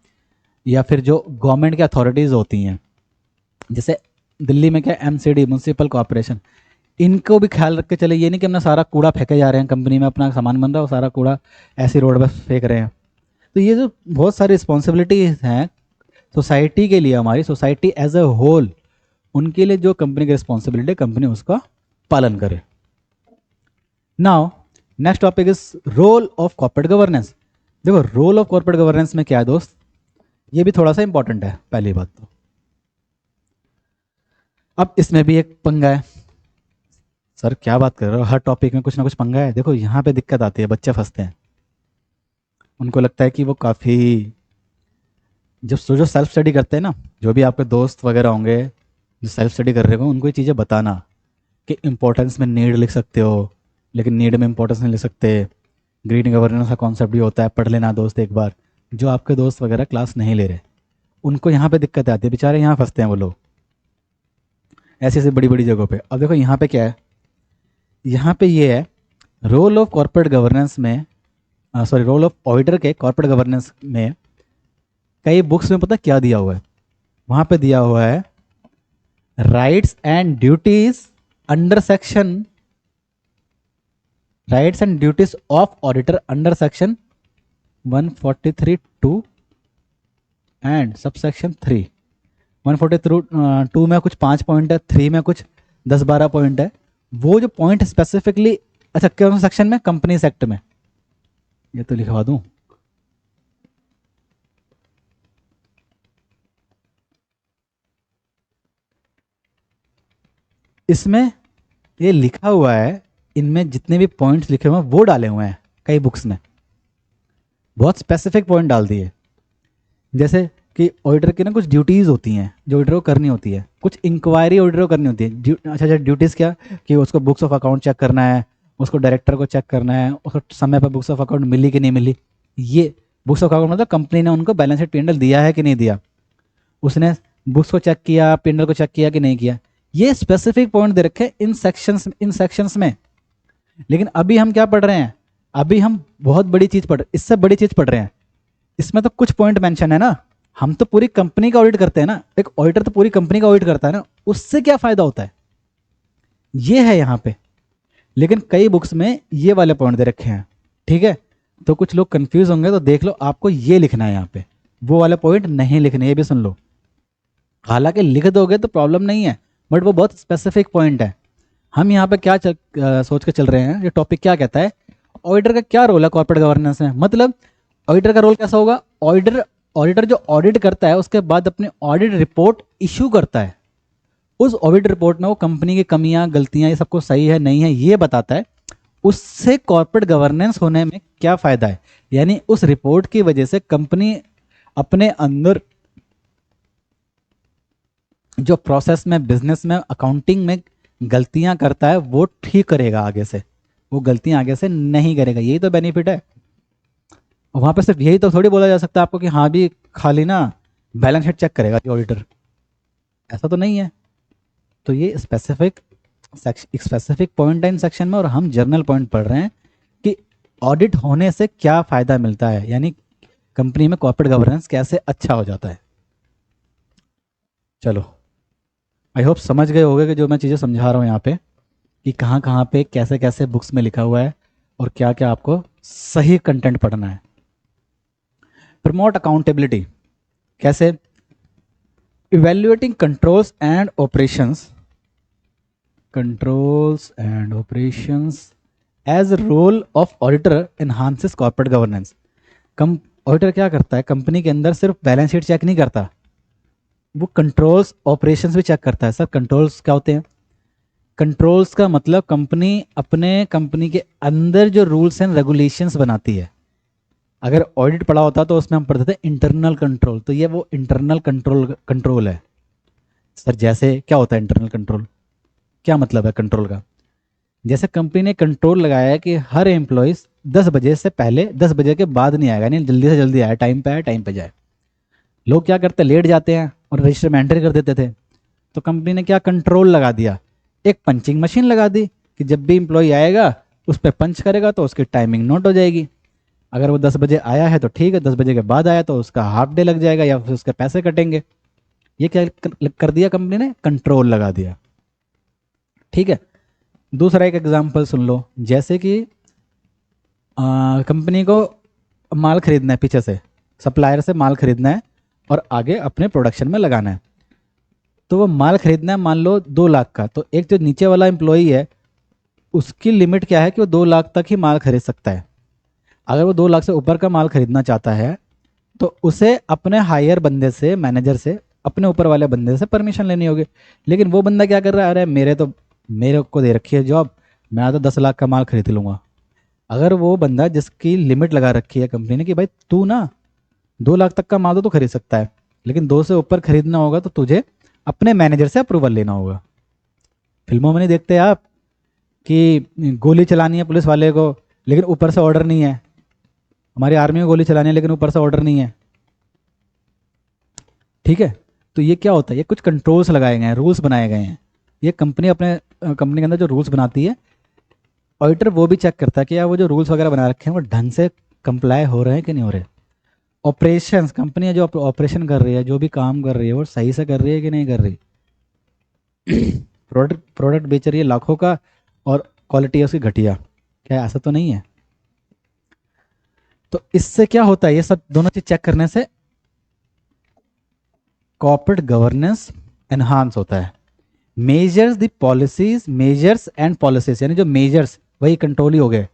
या फिर जो गवर्नमेंट की अथॉरिटीज़ होती हैं, जैसे दिल्ली में क्या एमसीडी, म्यूनसिपल कॉर्पोरेशन, इनको भी ख्याल रख के चले। ये नहीं कि अपना सारा कूड़ा फेंके जा रहे हैं, कंपनी में अपना सामान बन रहा है वो सारा कूड़ा ऐसी रोड पर फेंक रहे हैं। तो ये जो बहुत सारी रिस्पॉन्सिबिलिटीज हैं सोसाइटी के लिए, हमारी सोसाइटी एज ए होल, उनके लिए जो कंपनी की रिस्पॉन्सिबिलिटी, कंपनी उसका पालन करे। Now next topic is role of corporate governance. देखो रोल ऑफ कॉर्पोरेट गवर्नेंस में क्या है दोस्त, ये भी थोड़ा सा इंपॉर्टेंट है। पहली बात तो अब इसमें भी एक पंगा है। सर क्या बात कर रहे हो, हर टॉपिक में कुछ ना कुछ पंगा है। देखो यहाँ पे दिक्कत आती है, बच्चे फंसते हैं, उनको लगता है कि वो काफ़ी, जब जो सेल्फ स्टडी करते हैं ना, जो भी आपके दोस्त वगैरह होंगे जो सेल्फ स्टडी कर रहे हो, उनको ये चीज़ें बताना कि इंपॉर्टेंस में नीड लिख सकते हो, लेकिन नीड में इंपॉर्टेंस नहीं लिख सकते। ग्रीन गवर्नेंस का कॉन्सेप्ट भी होता है, पढ़ लेना दोस्त एक बार। जो आपके दोस्त वगैरह क्लास नहीं ले रहे, उनको यहाँ पे दिक्कत आती है, बेचारे यहाँ फंसते हैं वो लोग ऐसी ऐसी बड़ी बड़ी जगहों पे। अब देखो यहाँ पे क्या है, यहाँ पे ये है रोल ऑफ कॉर्पोरेट गवर्नेंस में, सॉरी रोल ऑफ ऑडिटर के कॉर्पोरेट गवर्नेंस में कई बुक्स में पता क्या दिया हुआ है, वहाँ पे दिया हुआ है rights and duties under section, rights and duties of auditor under section 143(2) and sub section 3। 143(2) में कुछ 5 पॉइंट है, 3 में कुछ 10-12 पॉइंट है। वो जो पॉइंट स्पेसिफिकली, अच्छा कौन सा सेक्शन में, कंपनीज एक्ट में, ये तो लिखवा दूं। इसमें ये लिखा हुआ है, इनमें जितने भी पॉइंट्स लिखे हुए हैं वो डाले हुए हैं कई बुक्स में, बहुत स्पेसिफिक पॉइंट डाल दिए। जैसे कि ऑडिटर की ना कुछ ड्यूटीज़ होती हैं जो ऑडिटर को करनी होती है, कुछ इंक्वायरी ऑडिटर को करनी होती है। अच्छा ड्यूटीज़ क्या, कि उसको बुक्स ऑफ अकाउंट चेक करना है, उसको डायरेक्टर को चेक करना है, उसको समय पर बुक्स ऑफ अकाउंट मिली कि नहीं मिली। ये बुक्स ऑफ अकाउंट मतलब कंपनी ने उनको बैलेंस शीट P&L दिया है कि नहीं दिया, उसने बुक्स को चेक किया, पिंडर को चेक किया कि नहीं किया। ये स्पेसिफिक पॉइंट दे रखे इन सेक्शंस में। लेकिन अभी हम क्या पढ़ रहे हैं, अभी हम बहुत बड़ी चीज पढ़, इससे बड़ी चीज पढ़ रहे हैं। इसमें तो कुछ पॉइंट मेंशन है ना, हम तो पूरी कंपनी का ऑडिट करते हैं ना, एक ऑडिटर तो पूरी कंपनी का ऑडिट करता है ना, उससे क्या फायदा होता है, ये है यहाँ पे। लेकिन कई बुक्स में ये वाले पॉइंट दे रखे हैं, ठीक है। तो कुछ लोग कंफ्यूज होंगे, तो देख लो आपको ये लिखना है यहाँ पे, वो वाले पॉइंट नहीं लिखने, ये भी सुन लो। हालांकि लिख दोगे तो प्रॉब्लम नहीं है, बट वो बहुत स्पेसिफिक पॉइंट है। हम यहाँ पे क्या सोच के चल रहे हैं, ये टॉपिक क्या कहता है, ऑडिटर का क्या रोल है कॉर्पोरेट गवर्नेंस में। मतलब ऑडिटर का रोल कैसा होगा, ऑडिटर ऑडिटर जो ऑडिट करता है उसके बाद अपनी ऑडिट रिपोर्ट इशू करता है। उस ऑडिट रिपोर्ट में वो कंपनी की कमियां, गलतियां, ये सबको सही है नहीं है ये बताता है। उससे कॉर्पोरेट गवर्नेंस होने में क्या फायदा है, यानी उस रिपोर्ट की वजह से कंपनी अपने अंदर जो प्रोसेस में, बिजनेस में, अकाउंटिंग में गलतियां करता है वो ठीक करेगा, आगे से वो गलतियां आगे से नहीं करेगा। यही तो बेनिफिट है। वहां पे सिर्फ यही तो थोड़ी बोला जा सकता है आपको कि हाँ भी खाली ना बैलेंस शीट चेक करेगा ऑडिटर, ऐसा तो नहीं है। तो ये स्पेसिफिक पॉइंट है इन सेक्शन में, और हम जर्नल पॉइंट पढ़ रहे हैं कि ऑडिट होने से क्या फायदा मिलता है, यानी कंपनी में कॉर्पोरेट गवर्नेंस कैसे अच्छा हो जाता है। चलो, आई होप समझ गए होगे कि जो मैं चीज़ें समझा रहा हूँ यहाँ पे, कि कहाँ कहाँ पे कैसे कैसे बुक्स में लिखा हुआ है और क्या क्या आपको सही कंटेंट पढ़ना है। प्रमोट अकाउंटेबिलिटी कैसे, evaluating controls and operations as role of auditor enhances corporate governance. Come auditor क्या करता है, कंपनी के अंदर सिर्फ बैलेंस शीट चेक नहीं करता, वो कंट्रोल्स ऑपरेशंस भी चेक करता है। सर कंट्रोल्स क्या होते हैं, कंट्रोल्स का मतलब कंपनी के अंदर जो रूल्स एंड रेगुलेशंस बनाती है। अगर ऑडिट पढ़ा होता तो उसमें हम पढ़ते थे इंटरनल कंट्रोल, तो ये वो इंटरनल कंट्रोल है। सर जैसे क्या होता है इंटरनल कंट्रोल, क्या मतलब है कंट्रोल का, जैसे कंपनी ने कंट्रोल लगाया है कि हर एम्प्लॉयज 10 बजे से पहले 10 बजे के बाद नहीं आएगा, नहीं जल्दी से जल्दी आए, टाइम पे आए, टाइम पे जाए। लोग क्या करते हैं, लेट जाते हैं और रजिस्टर में एंट्री कर देते थे। तो कंपनी ने क्या कंट्रोल लगा दिया, एक पंचिंग मशीन लगा दी कि जब भी एम्प्लॉय आएगा उस पर पंच करेगा तो उसकी टाइमिंग नोट हो जाएगी। अगर वो 10 बजे आया है तो ठीक है, 10 बजे के बाद आया तो उसका हाफ डे लग जाएगा या फिर उसके पैसे कटेंगे। ये क्या कर दिया कंपनी ने, कंट्रोल लगा दिया, ठीक है। दूसरा एक एग्जांपल सुन लो, जैसे कि कंपनी को माल खरीदना है, पीछे से सप्लायर से माल खरीदना है और आगे अपने प्रोडक्शन में लगाना है। तो वो माल खरीदना है मान लो 2 लाख का, तो एक जो नीचे वाला एम्प्लॉई है उसकी लिमिट क्या है कि वो 2 लाख तक ही माल खरीद सकता है। अगर वो 2 लाख से ऊपर का माल खरीदना चाहता है तो उसे अपने हायर बंदे से, मैनेजर से, अपने ऊपर वाले बंदे से परमिशन लेनी होगी। लेकिन वो बंदा क्या कर रहा है, अरे मेरे को दे रखी है जॉब, मैं तो 10 लाख का माल खरीद लूंगा। अगर वो बंदा जिसकी लिमिट लगा रखी है कंपनी ने कि भाई तू ना 2 लाख तक का माल तो खरीद सकता है, लेकिन 2 से ऊपर खरीदना होगा तो तुझे अपने मैनेजर से अप्रूवल लेना होगा। फिल्मों में नहीं देखते आप कि गोली चलानी है पुलिस वाले को लेकिन ऊपर से ऑर्डर नहीं है, हमारी आर्मी में गोली चलानी है लेकिन ऊपर से ऑर्डर नहीं है, ठीक है। तो ये क्या होता है, ये कुछ कंट्रोल्स लगाए गए हैं, रूल्स बनाए गए हैं। ये कंपनी अपने कंपनी के अंदर जो रूल्स बनाती है, ऑडिटर वो भी चेक करता है कि यार वो जो रूल्स वगैरह बना रखे हैं वो ढंग से कंप्लाई हो रहे हैं कि नहीं हो रहे। ऑपरेशंस, कंपनी जो ऑपरेशन कर रही है, जो भी काम कर रही है वो सही से कर रही है कि नहीं कर रही। प्रोडक्ट बेच रही है लाखों का और क्वालिटी है उसकी घटिया, क्या ऐसा तो नहीं है। तो इससे क्या होता है, ये सब दोनों चीज चेक करने से कॉर्पोरेट गवर्नेंस एनहांस होता है। Measures the policies, measures and policies, यानी जो मेजर्स वही कंट्रोल ही हो गए,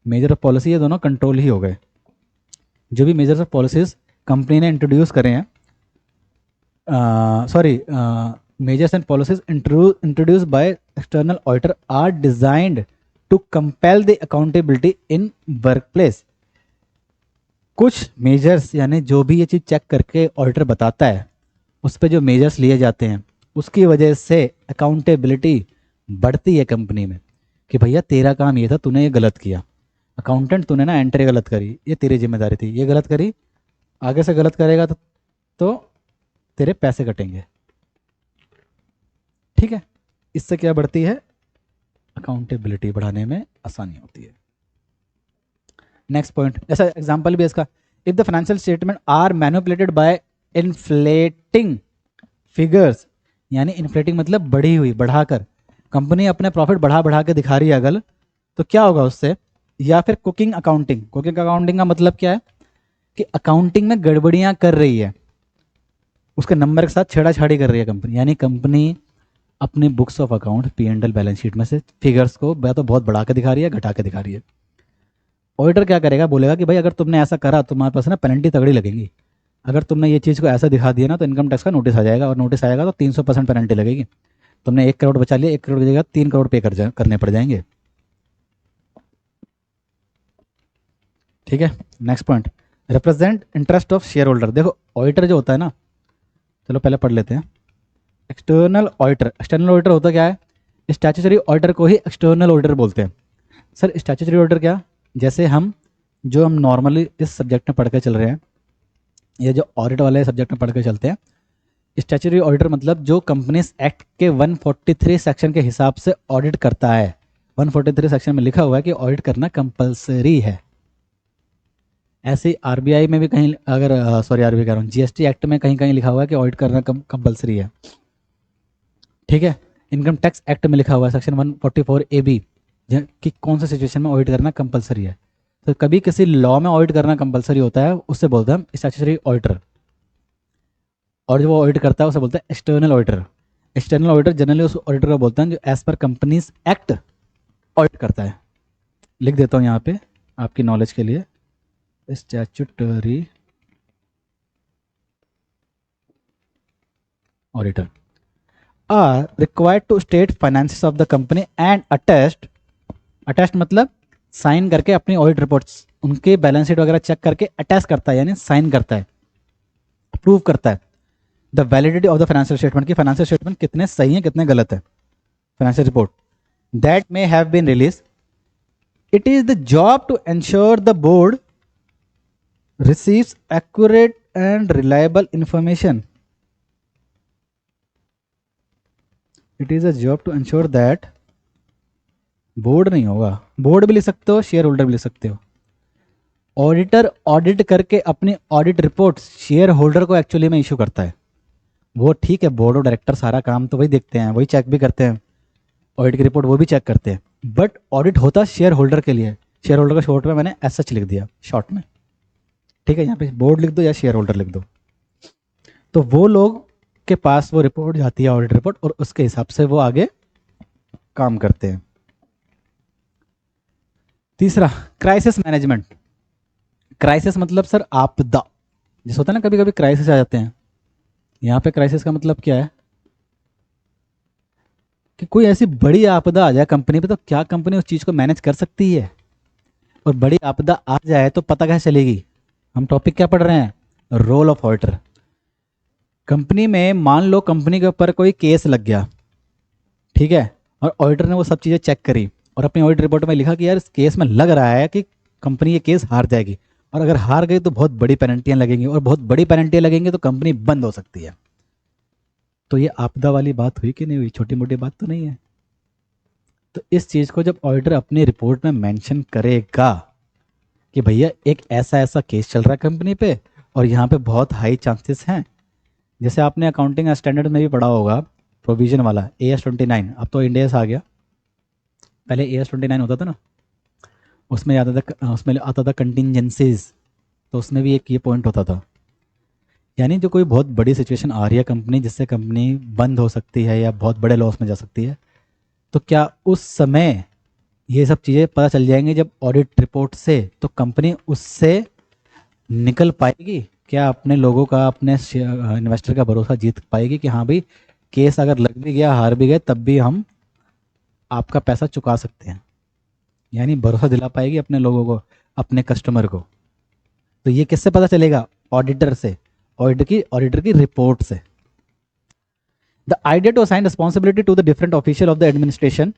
मेजर और पॉलिसी ये दोनों कंट्रोल ही हो गए। जो भी मेजर्स और पॉलिसीज कंपनी ने इंट्रोड्यूस करे हैं, measures and policies introduced by external auditor are designed to compel the accountability in workplace। कुछ मेजर्स यानी जो भी ये चीज चेक करके ऑडिटर बताता है उस पर जो मेजर्स लिए जाते हैं उसकी वजह से अकाउंटेबिलिटी बढ़ती है कंपनी में, कि भैया तेरा काम ये था, तूने ये गलत किया। अकाउंटेंट तूने ना एंट्री गलत करी, ये तेरी जिम्मेदारी थी, ये गलत करी, आगे से गलत करेगा तो तेरे पैसे कटेंगे। ठीक है, इससे क्या बढ़ती है, अकाउंटेबिलिटी बढ़ाने में आसानी होती है। नेक्स्ट पॉइंट, जैसा एग्जांपल भी है इसका, if the financial statement are manipulated by inflating figures, यानी इन्फ्लेटिंग मतलब बढ़ी हुई, बढ़ाकर, कंपनी अपने प्रॉफिट बढ़ा बढ़ा के दिखा रही है अगर, तो क्या होगा उससे। या फिर कुकिंग अकाउंटिंग, कुकिंग अकाउंटिंग का मतलब क्या है कि अकाउंटिंग में गड़बड़ियां कर रही है, उसके नंबर के साथ छेड़ाछाड़ी कर रही है कंपनी, यानी कंपनी अपनी books of account P&L balance sheet में से फिगर्स को या तो बहुत बढ़ा के दिखा रही है, घटा के दिखा रही है। ऑडिटर क्या करेगा, बोलेगा कि भाई अगर तुमने ऐसा करा तुम्हारे पास ना पेनल्टी तगड़ी लगेगी, अगर तुमने ये चीज़ को ऐसा दिखा दिया ना तो इनकम टैक्स का नोटिस आ जाएगा, और नोटिस आएगा तो 300% पेनल्टी लगेगी, तुमने 1 करोड़ बचा लिया, 1 करोड़ की जगह 3 करोड़ पे करने पड़ जाएंगे। ठीक है, next point, represent interest of share holder. देखो ऑडिटर जो होता है ना, चलो पहले पढ़ लेते हैं। एक्सटर्नल ऑडिटर, एक्सटर्नल ऑडिटर होता क्या है, स्टैट्यूटरी ऑडिटर को ही एक्सटर्नल ऑडिटर बोलते हैं। सर स्टैट्यूटरी ऑडिटर क्या, जैसे हम नॉर्मली इस सब्जेक्ट में पढ़ के चल रहे हैं, ये जो ऑडिट वाले सब्जेक्ट में पढ़ के चलते हैं, स्टैट्यूटरी ऑडिटर मतलब जो कंपनीज एक्ट के 143 सेक्शन के हिसाब से ऑडिट करता है। 143 सेक्शन में लिखा हुआ है कि ऑडिट करना कंपलसरी है। ऐसे ही आरबीआई में भी कहीं, अगर सॉरी आरबीआई कह रहा हूँ, जीएसटी एक्ट में कहीं कहीं लिखा हुआ है कि ऑडिट करना कंपलसरी है। ठीक है, इनकम टैक्स एक्ट में लिखा हुआ है सेक्शन 144AB कि कौन सा सिचुएशन में ऑडिट करना कंपलसरी है। तो कभी किसी लॉ में ऑडिट करना कंपलसरी होता है, उससे बोलते हैं हम स्टैट्यूटरी ऑडिटर, और जो वो ऑडिट करता है उसे बोलते हैं external auditor. External auditor generally उस ऑडिटर को बोलते हैं जो as per companies act audit करता है। लिख देता हूँ यहाँ पे आपकी नॉलेज के लिए, statutory auditor are required to state finances of the company and attest मतलब साइन करके अपनी ऑडिट रिपोर्ट्स, उनके बैलेंस शीट वगैरह चेक करके अटैच करता है, यानी साइन करता है, अप्रूव करता है the validity of the financial statement, की फाइनेंशियल स्टेटमेंट कितने सही हैं कितने गलत है, financial report that may have been release. It is the job to ensure the board receives accurate and reliable information. It is a job to ensure that, board नहीं होगा, बोर्ड भी लिख सकते हो, शेयर होल्डर भी लिख सकते हो। ऑडिटर ऑडिट करके अपनी ऑडिट रिपोर्ट शेयर होल्डर को एक्चुअली में इशू करता है। वो ठीक है, बोर्ड ऑफ डायरेक्टर सारा काम तो वही देखते हैं, वही चेक भी करते हैं, ऑडिट की रिपोर्ट वो भी चेक करते हैं, बट ऑडिट होता शेयर होल्डर के लिए। शेयर होल्डर का शॉर्ट में मैंने ऐसा लिख दिया शॉर्ट में, ठीक है, यहाँ पे बोर्ड लिख दो या शेयर होल्डर लिख दो, तो वो लोग के पास वो रिपोर्ट जाती है, ऑडिट रिपोर्ट, और उसके हिसाब से वो आगे काम करते हैं। तीसरा, क्राइसिस मैनेजमेंट। क्राइसिस मतलब सर आपदा, जैसे होता है ना कभी कभी क्राइसिस आ जाते हैं, यहाँ पे क्राइसिस का मतलब क्या है कि कोई ऐसी बड़ी आपदा आ जाए कंपनी पे, तो क्या कंपनी उस चीज़ को मैनेज कर सकती है, और बड़ी आपदा आ जाए तो पता कैसे चलेगी। हम टॉपिक क्या पढ़ रहे हैं, रोल ऑफ ऑडिटर। कंपनी में मान लो कंपनी के ऊपर कोई केस लग गया, ठीक है, और ऑडिटर ने वो सब चीज़ें चेक करी और अपनी ऑडिट रिपोर्ट में लिखा कि यार इस केस में लग रहा है कि कंपनी ये केस हार जाएगी, और अगर हार गई तो बहुत बड़ी पेनल्टियां लगेंगी, और बहुत बड़ी पेनल्टियां लगेंगी तो कंपनी बंद हो सकती है। तो ये आपदा वाली बात हुई कि नहीं हुई, छोटी मोटी बात तो नहीं है। तो इस चीज़ को जब ऑडिटर अपनी रिपोर्ट में मेंशन करेगा कि भैया एक ऐसा ऐसा केस चल रहा है कंपनी पे, और यहाँ पे बहुत हाई चांसेस हैं, जैसे आपने अकाउंटिंग स्टैंडर्ड में भी पढ़ा होगा प्रोविजन वाला AS29, अब तो इंडियस आ गया, पहले AS29 होता था ना, उसमें आता था कंटिजेंसीज, तो उसमें भी एक ये पॉइंट होता था, यानी जो कोई बहुत बड़ी सिचुएशन आ रही है कंपनी, जिससे कंपनी बंद हो सकती है या बहुत बड़े लॉस में जा सकती है, तो क्या उस समय ये सब चीज़ें पता चल जाएंगी जब ऑडिट रिपोर्ट से, तो कंपनी उससे निकल पाएगी, क्या अपने लोगों का, अपने इन्वेस्टर का भरोसा जीत पाएगी कि हाँ भाई केस अगर लग भी गया, हार भी गए, तब भी हम आपका पैसा चुका सकते हैं, यानी भरोसा दिला पाएगी अपने लोगों को, अपने कस्टमर को। तो ये किससे पता चलेगा, ऑडिटर से, ऑडिटर की रिपोर्ट से। The idea to assign responsibility to the different official of the administration,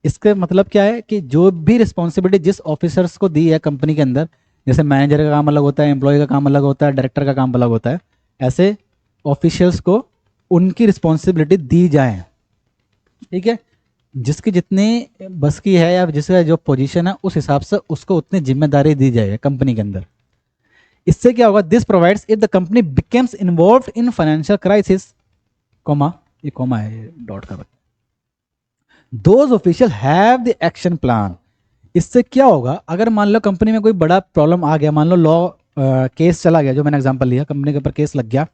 इसका मतलब क्या है कि जो भी रिस्पॉन्सिबिलिटी जिस ऑफिसर्स को दी है कंपनी के अंदर, जैसे मैनेजर का काम अलग होता है, एम्प्लॉय का काम अलग होता है, डायरेक्टर का काम अलग होता है, ऐसे ऑफिशियल्स को उनकी रिस्पॉन्सिबिलिटी दी जाए, ठीक है, जिसकी जितनी बस की है या जिसका जो पोजीशन है उस हिसाब से उसको उतनी जिम्मेदारी दी जाए कंपनी के अंदर। इससे क्या होगा, this provides if the company becomes involved in financial crisis, comma, ये कॉमा है डॉट का, those official have the action plan. इससे क्या होगा, अगर मान लो कंपनी में कोई बड़ा प्रॉब्लम आ गया, मान लो लॉ केस चला गया, जो मैंने एग्जांपल लिया, कंपनी के ऊपर केस लग गया,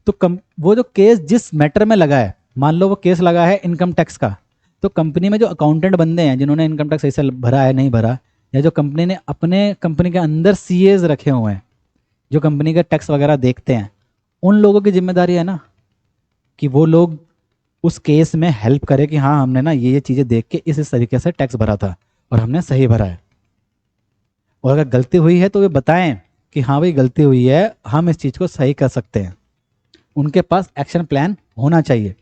तो वो जो केस जिस मैटर में लगा है, मान लो वो केस लगा है इनकम टैक्स का, तो कंपनी में जो अकाउंटेंट बंदे हैं जिन्होंने इनकम टैक्स सही से भरा है नहीं भरा, या जो कंपनी ने अपने कंपनी के अंदर सीएज रखे हुए हैं जो कंपनी का टैक्स वगैरह देखते हैं, उन लोगों की जिम्मेदारी है ना कि वो लोग उस केस में हेल्प करे कि हाँ हमने ना ये चीज़ें देख के इस तरीके से टैक्स भरा था और हमने सही भरा है, और अगर गलती हुई है तो वे बताएं कि हाँ भाई गलती हुई है, हम इस चीज़ को सही कर सकते हैं। उनके पास एक्शन प्लान होना चाहिए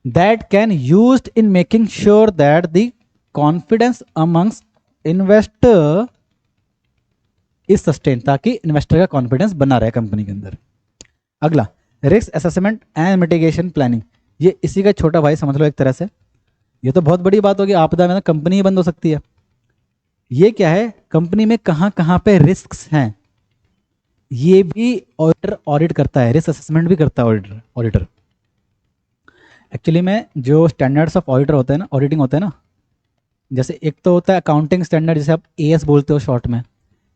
that can used in making sure that the confidence amongst investor इस सस्टेन, ताकि इन्वेस्टर का कॉन्फिडेंस बना रहे कंपनी के अंदर। अगला, risk assessment and mitigation planning, ये इसी का छोटा भाई समझ लो एक तरह से। ये तो बहुत बड़ी बात होगी, आपदा में ना कंपनी ही बंद हो सकती है। ये क्या है, कंपनी में कहाँ कहाँ पे रिस्क्स हैं, ये भी ऑडिटर ऑडिट करता है, रिस्क असेसमेंट भी करता है ऑडिटर। एक्चुअली में जो स्टैंडर्ड्स ऑफ ऑडिटर होते हैं ना, ऑडिटिंग होते हैं ना, जैसे एक तो होता है अकाउंटिंग स्टैंडर्ड जिसे आप एएस बोलते हो शॉर्ट में,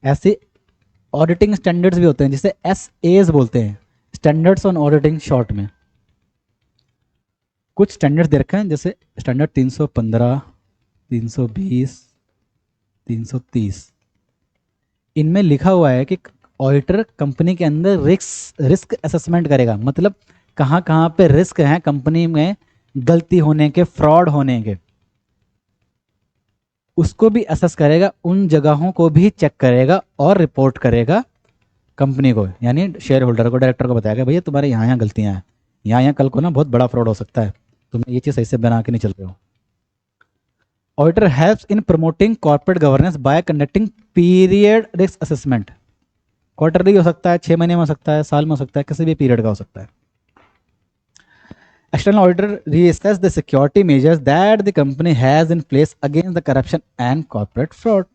ऐसे ऑडिटिंग स्टैंडर्ड्स भी होते हैं जिसे एसएएस बोलते हैं, स्टैंडर्ड्स ऑन ऑडिटिंग शॉर्ट में। कुछ स्टैंडर्ड्स दे रखे हैं जैसे स्टैंडर्ड 315, 320, 330, इनमें लिखा हुआ है कि ऑडिटर कंपनी के अंदर रिस्क असेसमेंट करेगा, मतलब कहाँ कहाँ पे रिस्क हैं कंपनी में गलती होने के, फ्रॉड होने के, उसको भी असेस करेगा, उन जगहों को भी चेक करेगा और रिपोर्ट करेगा कंपनी को, यानी शेयर होल्डर को, डायरेक्टर को बताएगा भैया तुम्हारे यहाँ यहाँ गलतियाँ हैं, यहाँ यहाँ कल को ना बहुत बड़ा फ्रॉड हो सकता है, तुम ये चीज़ सही से बना के नहीं चल रहे हो। Auditor helps in promoting corporate governance bye conducting period risk assessment. Quarterly हो सकता है, 6 महीने में हो सकता है, साल में हो सकता है, किसी भी पीरियड का हो सकता है। External auditor reassess the security measures that the company has in place against the corruption and corporate fraud.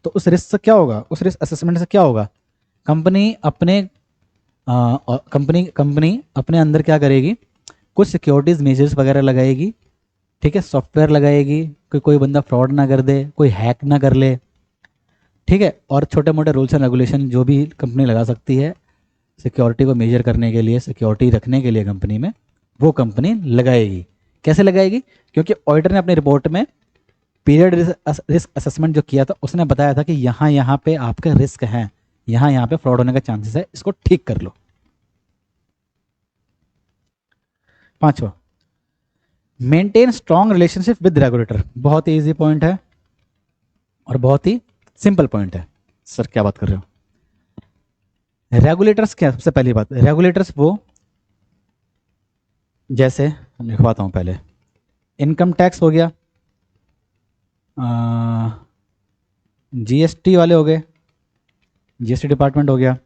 तो उस रिस्क से क्या होगा, उस रिस्क असेसमेंट से क्या होगा, कंपनी अपने कंपनी अपने अंदर क्या करेगी, कुछ सिक्योरिटीज मेजर्स वगैरह लगाएगी, ठीक है, सॉफ्टवेयर लगाएगी कि कोई बंदा फ्रॉड ना कर दे, कोई हैक ना कर ले, ठीक है, और छोटे मोटे रूल्स एंड रेगुलेशन जो भी कंपनी लगा सकती है सिक्योरिटी को मेजर करने के लिए, सिक्योरिटी रखने के लिए कंपनी में, वो कंपनी लगाएगी। कैसे लगाएगी, क्योंकि ऑडिटर ने अपनी रिपोर्ट में पीरियड रिस्क असेसमेंट जो किया था उसने बताया था कि यहाँ यहाँ पे आपके रिस्क हैं, यहाँ यहाँ पे फ्रॉड होने का चांसेस है, इसको ठीक कर लो। 5वां, maintain strong relationship with regulator. बहुत ही इजी पॉइंट है और बहुत ही सिंपल पॉइंट है। सर क्या बात कर रहे हो, रेगुलेटर्स क्या, सबसे पहली बात, रेगुलेटर्स वो, जैसे लिखवाता हूं पहले, इनकम टैक्स हो गया, जीएसटी वाले हो गए, जीएसटी डिपार्टमेंट हो गया,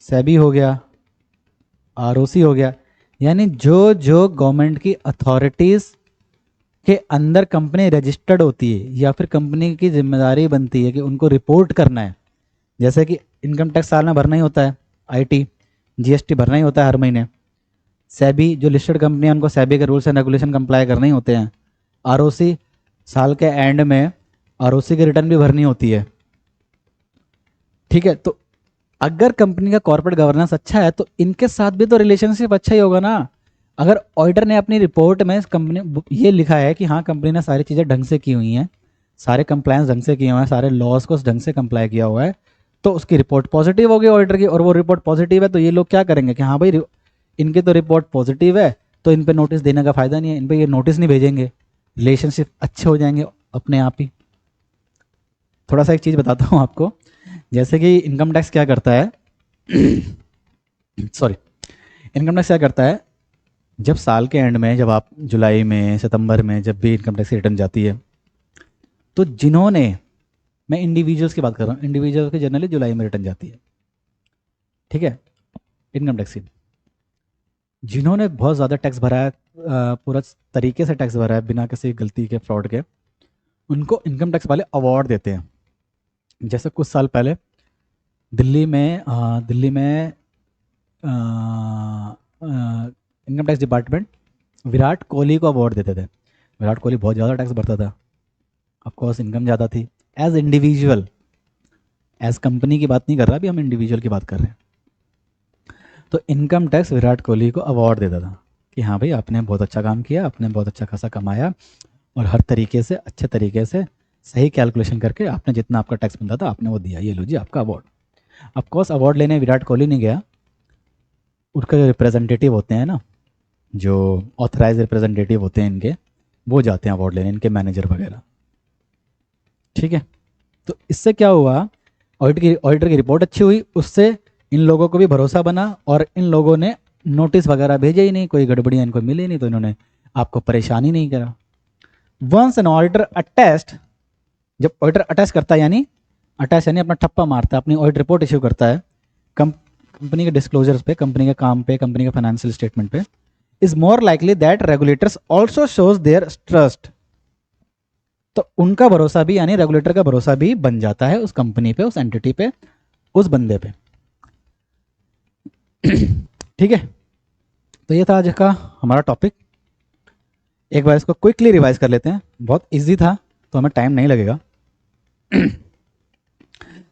सेबी हो गया, आरओसी हो गया, यानी जो जो गवर्नमेंट की अथॉरिटीज़ के अंदर कंपनी रजिस्टर्ड होती है या फिर कंपनी की जिम्मेदारी बनती है कि उनको रिपोर्ट करना है, जैसे कि इनकम टैक्स साल में भरना ही होता है, आईटी जीएसटी भरना ही होता है हर महीने, सेबी जो लिस्टेड कंपनी है उनको सेबी के रूल्स एंड रेगुलेशन कंप्लाई करने ही होते हैं, आरओसी साल के एंड में आरओसी की रिटर्न भी भरनी होती है, ठीक है। तो अगर कंपनी का कॉर्पोरेट गवर्नेंस अच्छा है तो इनके साथ भी तो रिलेशनशिप अच्छा ही होगा ना। अगर ऑडिटर ने अपनी रिपोर्ट में कंपनी ये लिखा है कि हाँ कंपनी ने सारी चीज़ें ढंग से की हुई हैं, सारे कंप्लायंस ढंग से किए हुए हैं, सारे लॉज को ढंग से कंप्लाई किया हुआ है, तो उसकी रिपोर्ट पॉजिटिव होगी ऑडिटर की, और वो रिपोर्ट पॉजिटिव है तो ये लोग क्या करेंगे कि हाँ भाई इनकी तो रिपोर्ट पॉजिटिव है तो इन पर नोटिस देने का फायदा नहीं है, इन पर ये नोटिस नहीं भेजेंगे, रिलेशनशिप अच्छे हो जाएंगे अपने आप ही। थोड़ा सा एक चीज़ बताता हूँ आपको, जैसे कि इनकम टैक्स क्या करता है सॉरी, इनकम टैक्स क्या करता है, जब साल के एंड में, जब आप जुलाई में, सितंबर में जब भी इनकम टैक्स की रिटर्न जाती है, तो जिन्होंने, मैं इंडिविजुअल्स की बात कर रहा हूँ, इंडिविजुअल्स की जनरली जुलाई में रिटर्न जाती है, ठीक है, इनकम टैक्स की। जिन्होंने बहुत ज़्यादा टैक्स भरा है, पूरा तरीके से टैक्स भरा है बिना किसी गलती के, फ्रॉड के, उनको इनकम टैक्स वाले अवार्ड देते हैं। जैसे कुछ साल पहले दिल्ली में income tax department Virat Kohli को अवार्ड देते थे। विराट कोहली बहुत ज़्यादा टैक्स भरता था, ऑफकोर्स इनकम ज़्यादा थी। एज इंडिविजुअल, एज कंपनी की बात नहीं कर रहा, अभी हम इंडिविजुअल की बात कर रहे हैं। तो इनकम टैक्स विराट कोहली को अवार्ड देता था कि हाँ भाई, आपने बहुत अच्छा काम किया, आपने बहुत अच्छा खासा कमाया, और हर तरीके से अच्छे तरीके से सही कैलकुलेशन करके आपने जितना आपका टैक्स बनता था आपने वो दिया, ये लो जी आपका अवार्ड। ऑफकोर्स अवार्ड लेने विराट कोहली नहीं गया, उनके जो रिप्रेजेंटेटिव होते हैं ना, जो ऑथराइज रिप्रेजेंटेटिव होते हैं इनके, वो जाते हैं अवार्ड लेने, इनके मैनेजर वगैरह। ठीक है, तो इससे क्या हुआ, ऑडिटर की रिपोर्ट अच्छी हुई, उससे इन लोगों को भी भरोसा बना, और इन लोगों ने नोटिस वगैरह भेजे ही नहीं, कोई गड़बड़ियाँ इनको मिली नहीं, तो इन्होंने आपको परेशान ही नहीं करा। वंस एन ऑडिटर अटेस्ट, जब ऑडिटर अटैच करता है, यानी अटैच यानी अपना ठप्पा मारता है, अपनी ऑडिट रिपोर्ट इश्यू करता है कंपनी के डिस्क्लोजर्स पे, कंपनी के काम पे, कंपनी के फाइनेंशियल स्टेटमेंट पे, is more likely that regulators also shows their trust. तो उनका भरोसा भी, यानी रेगुलेटर का भरोसा भी बन जाता है उस कंपनी पे, उस एंटिटी पे, उस बंदे पे। ठीक है, तो ये था आज का हमारा टॉपिक। एक बार इसको क्विकली रिवाइज कर लेते हैं, बहुत इजी था तो हमें टाइम नहीं लगेगा।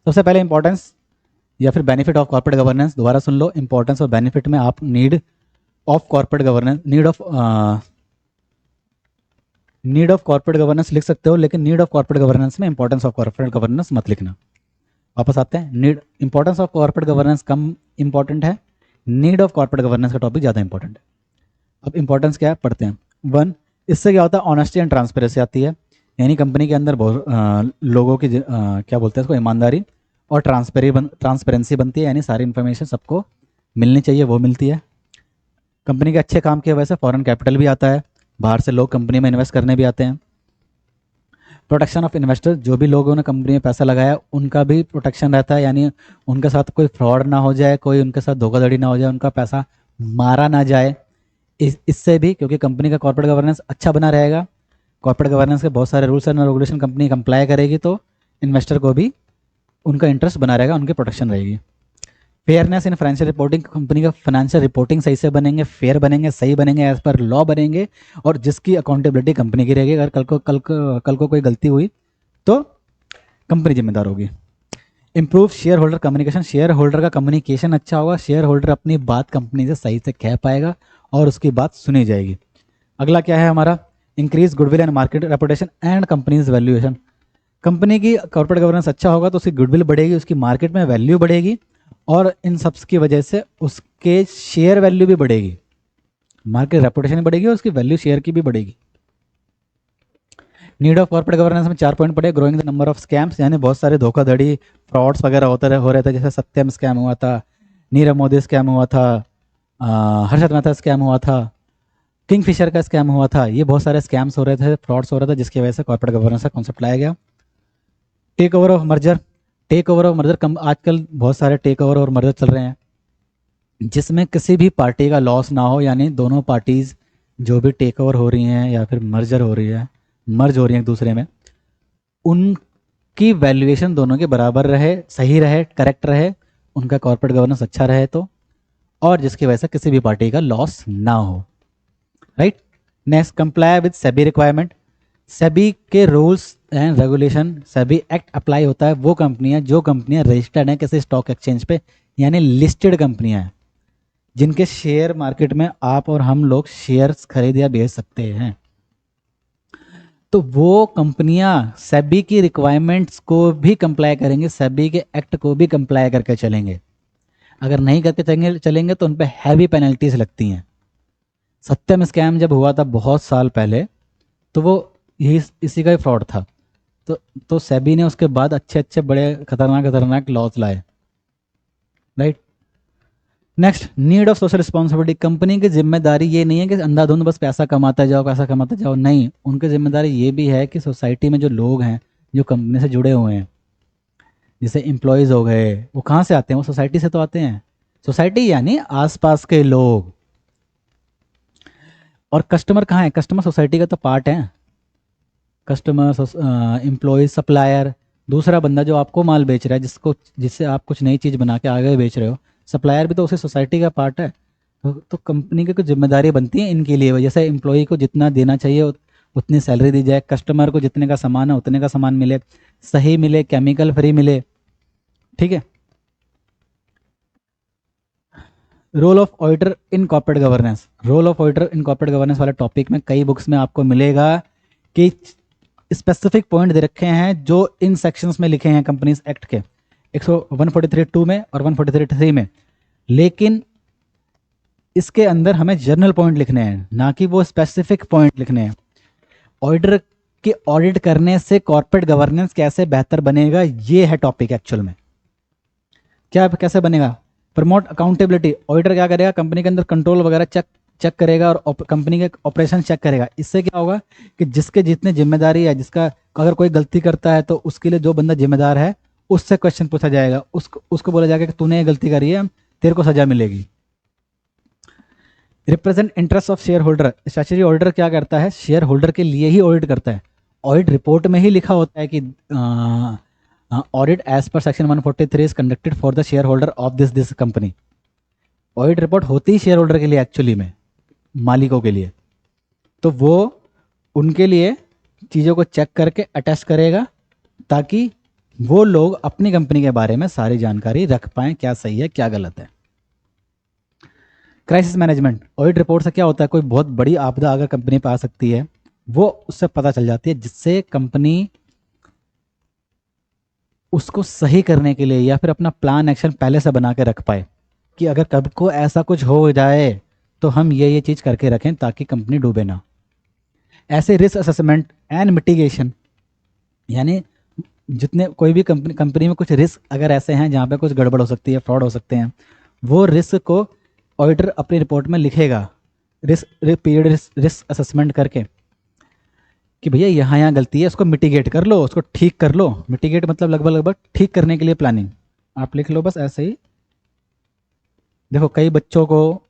सबसे पहले इंपॉर्टेंस या फिर बेनिफिट ऑफ कॉर्पोरेट गवर्नेंस, दोबारा सुन लो। इंपॉर्टेंस और बेनिफिट में आप need of corporate governance, need of corporate governance लिख सकते हो, लेकिन नीड ऑफ कॉर्पोरेट गवर्नेंस में इंपॉर्टेंस ऑफ कॉर्पोरेट गवर्नेंस मत लिखना। वापस आते हैं, need, importance of corporate governance come important है, नीड ऑफ कॉर्पोरेट गवर्नेंस का टॉपिक ज़्यादा इंपॉर्टेंट है। अब इंपॉर्टेंस क्या है, पढ़ते हैं। 1, इससे क्या होता है, ऑनेस्टी एंड ट्रांसपेरेंसी आती है, यानी कंपनी के अंदर लोगों की क्या बोलते हैं इसको, ईमानदारी और ट्रांसपेरेंसी बनती है, यानी सारी इन्फॉर्मेशन सबको मिलनी चाहिए, वो मिलती है। कंपनी के अच्छे काम की वजह से फॉरेन कैपिटल भी आता है, बाहर से लोग कंपनी में इन्वेस्ट करने भी आते हैं। प्रोटेक्शन ऑफ इन्वेस्टर, जो भी लोगों ने कंपनी में पैसा लगाया उनका भी प्रोटेक्शन रहता है, यानी उनके साथ कोई फ्रॉड ना हो जाए, कोई उनके साथ धोखाधड़ी ना हो जाए, उनका पैसा मारा ना जाए। इससे भी, क्योंकि कंपनी का कॉर्पोरेट गवर्नेंस अच्छा बना रहेगा, कॉर्पोरेट गवर्नेंस के बहुत सारे rules and regulation company comply करेगी, तो इन्वेस्टर को भी उनका इंटरेस्ट बना रहेगा, उनकी प्रोटेक्शन रहेगी। Fairness in financial reporting, company का फाइनेंशियल रिपोर्टिंग सही से बनेंगे, फेयर बनेंगे, सही बनेंगे, एज पर लॉ बनेंगे, और जिसकी अकाउंटेबिलिटी कंपनी की रहेगी। अगर कल को कोई गलती हुई तो कंपनी जिम्मेदार होगी। Improve share holder communication, share holder का कम्युनिकेशन अच्छा होगा, शेयर होल्डर अपनी बात कंपनी से सही से कह पाएगा और उसकी बात सुनी जाएगी। अगला क्या है हमारा, increase goodwill and market reputation and companies valuation. Company की कॉर्पोरेट गवर्नेंस अच्छा होगा तो उसकी गुडविल बढ़ेगी, उसकी मार्केट में वैल्यू बढ़ेगी, और इन सब की वजह से उसके शेयर वैल्यू भी बढ़ेगी, मार्केट रेपुटेशन बढ़ेगी और उसकी वैल्यू शेयर की भी बढ़ेगी। नीड ऑफ कॉर्पोरेट गवर्नेंस में 4 पॉइंट पड़े। Growing the number of scams, यानी बहुत सारे धोखाधड़ी, फ्रॉड्स वगैरह हो रहे थे, जैसे सत्यम स्कैम हुआ था, नीरव मोदी स्कैम हुआ था, हर्षद मेहता स्कैम हुआ था, किंगफिशर का स्कैम हुआ था। ये बहुत सारे स्कैम्स हो रहे थे, फ्रॉड्स हो रहे थे, जिसकी वजह से कॉर्पोरेट गवर्नेंस का कॉन्सेप्ट लाया गया। Takeover of merger, takeover of merger, आजकल बहुत सारे टेक ओवर और मर्जर चल रहे हैं जिसमें किसी भी पार्टी का लॉस ना हो, यानी दोनों पार्टीज जो भी टेक ओवर हो रही हैं या फिर मर्जर हो रही है, मर्ज हो रही है एक दूसरे में, उनकी वैल्यूएशन दोनों के बराबर रहे, सही रहे, करेक्ट रहे, उनका कॉर्पोरेट गवर्नेंस अच्छा रहे तो, और जिसकी वजह से किसी भी पार्टी का लॉस ना हो। Right, next, comply with SEBI requirement, SEBI के rules and regulation, SEBI act apply होता है वो कंपनियां, जो कंपनियां रजिस्टर्ड हैं किसी स्टॉक एक्सचेंज पे, यानी लिस्टेड कंपनियां हैं, जिनके शेयर मार्केट में आप और हम लोग शेयर्स खरीद या बेच सकते हैं। तो वो कंपनियां सेबी की रिक्वायरमेंट्स को भी कंप्लाई करेंगे, सेबी के एक्ट को भी कंप्लाई करके चलेंगे। अगर नहीं करके चलेंगे तो उन पर हैवी पेनल्टीज लगती हैं। सत्यम स्कैम जब हुआ था बहुत साल पहले, तो वो यही इसी का ही फ्रॉड था। तो सेबी ने उसके बाद अच्छे अच्छे बड़े खतरनाक लॉस लाए। Right, next, need of social responsibility, company की जिम्मेदारी ये नहीं है कि अंधाधुंध बस पैसा कमाते जाओ, नहीं, उनकी जिम्मेदारी ये भी है कि सोसाइटी में जो लोग हैं, जो कंपनी से जुड़े हुए हैं, जैसे एम्प्लॉयज़ हो गए, वो कहाँ से आते हैं, वो सोसाइटी से तो आते हैं। सोसाइटी यानी आसपास के लोग। और कस्टमर कहाँ है? कस्टमर सोसाइटी का तो पार्ट है। कस्टमर, एम्प्लॉय, सप्लायर, दूसरा बंदा जो आपको माल बेच रहा है, जिससे आप कुछ नई चीज़ बना के आगे बेच रहे हो, सप्लायर भी तो उसी सोसाइटी का पार्ट है। तो कंपनी की कुछ जिम्मेदारी बनती है इनके लिए, जैसे एम्प्लॉय को जितना देना चाहिए उतनी सैलरी दी जाए, कस्टमर को जितने का सामान है उतने का सामान मिले, सही मिले, केमिकल फ्री मिले। ठीक है। Role of auditor in corporate governance. Role of auditor in corporate governance वाले टॉपिक में कई बुक्स में आपको मिलेगा कि स्पेसिफिक पॉइंट दे रखे हैं जो इन सेक्शंस में लिखे हैं कंपनीज एक्ट के 143(2) में और 143(3) में। लेकिन इसके अंदर हमें जर्नल पॉइंट लिखने हैं, ना कि वो स्पेसिफिक पॉइंट लिखने हैं। ऑडिटर के ऑडिट करने से कॉर्पोरेट गवर्नेंस कैसे बेहतर बनेगा, ये है टॉपिक एक्चुअल में। क्या कैसे बनेगा? Promote accountability. ऑडिटर क्या करेगा? कंपनी के अंदर कंट्रोल वगैरह चेक करेगा और कंपनी के ऑपरेशन चेक करेगा। इससे क्या होगा कि जिसके जितने जिम्मेदारी है, जिसका अगर कोई गलती करता है तो उसके लिए जो बंदा जिम्मेदार है उससे क्वेश्चन पूछा जाएगा, उसको बोला जाएगा कि तूने ये गलती करी है, तेरे को सजा मिलेगी। Represent interest of share holder. Statutory auditor क्या करता है? शेयर होल्डर के लिए ही ऑडिट करता है। ऑडिट रिपोर्ट में ही लिखा होता है कि audit as per section 143 is conducted for the shareholder of this company. Audit report होती ही शेयर होल्डर के लिए, एक्चुअली में मालिकों के लिए। तो वो उनके लिए चीज़ों को चेक करके अटेस्ट करेगा ताकि वो लोग अपनी कंपनी के बारे में सारी जानकारी रख पाएं, क्या सही है क्या गलत है। Crisis management. ऑडिट रिपोर्ट से क्या होता है? कोई बहुत बड़ी आपदा अगर कंपनी पे आ सकती है, वो उससे पता चल जाती है, जिससे कंपनी उसको सही करने के लिए या फिर अपना प्लान एक्शन पहले से बना के रख पाए कि अगर कब को ऐसा कुछ हो जाए तो हम ये चीज़ करके रखें ताकि कंपनी डूबे ना। ऐसे रिस्क असेसमेंट एंड मिटिगेशन, यानी जितने कोई भी कंपनी में कुछ रिस्क अगर ऐसे हैं जहाँ पे कुछ गड़बड़ हो सकती है, फ्रॉड हो सकते हैं, वो रिस्क को ऑडिटर अपनी रिपोर्ट में लिखेगा, पीरियड रिस्क असेसमेंट करके कि भैया यहाँ गलती है, उसको मिटिगेट कर लो, उसको ठीक कर लो। मिटिगेट मतलब लगभग ठीक करने के लिए प्लानिंग। आप लिख लो बस ऐसे ही। देखो, कई बच्चों को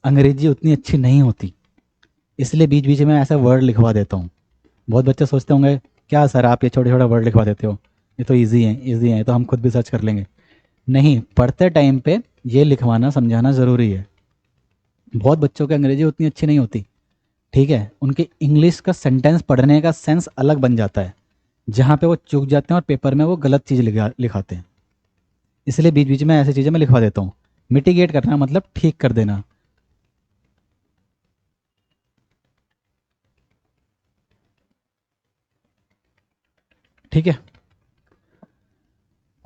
अंग्रेजी उतनी अच्छी नहीं होती, इसलिए बीच बीच में ऐसा वर्ड लिखवा देता हूँ। बहुत बच्चे सोचते होंगे क्या सर आप ये छोटे छोटे वर्ड लिखवा देते हो, ये तो ईजी है तो हम खुद भी सर्च कर लेंगे। नहीं, पढ़ते टाइम पे ये लिखवाना समझाना ज़रूरी है। बहुत बच्चों की अंग्रेजी उतनी अच्छी नहीं होती, ठीक है, उनके इंग्लिश का सेंटेंस पढ़ने का सेंस अलग बन जाता है, जहाँ पे वो चूक जाते हैं और पेपर में वो गलत चीज़ लिखाते हैं। इसलिए बीच बीच में ऐसी चीज़ें मैं लिखवा देता हूँ। मिटिगेट करना मतलब ठीक कर देना। ठीक है,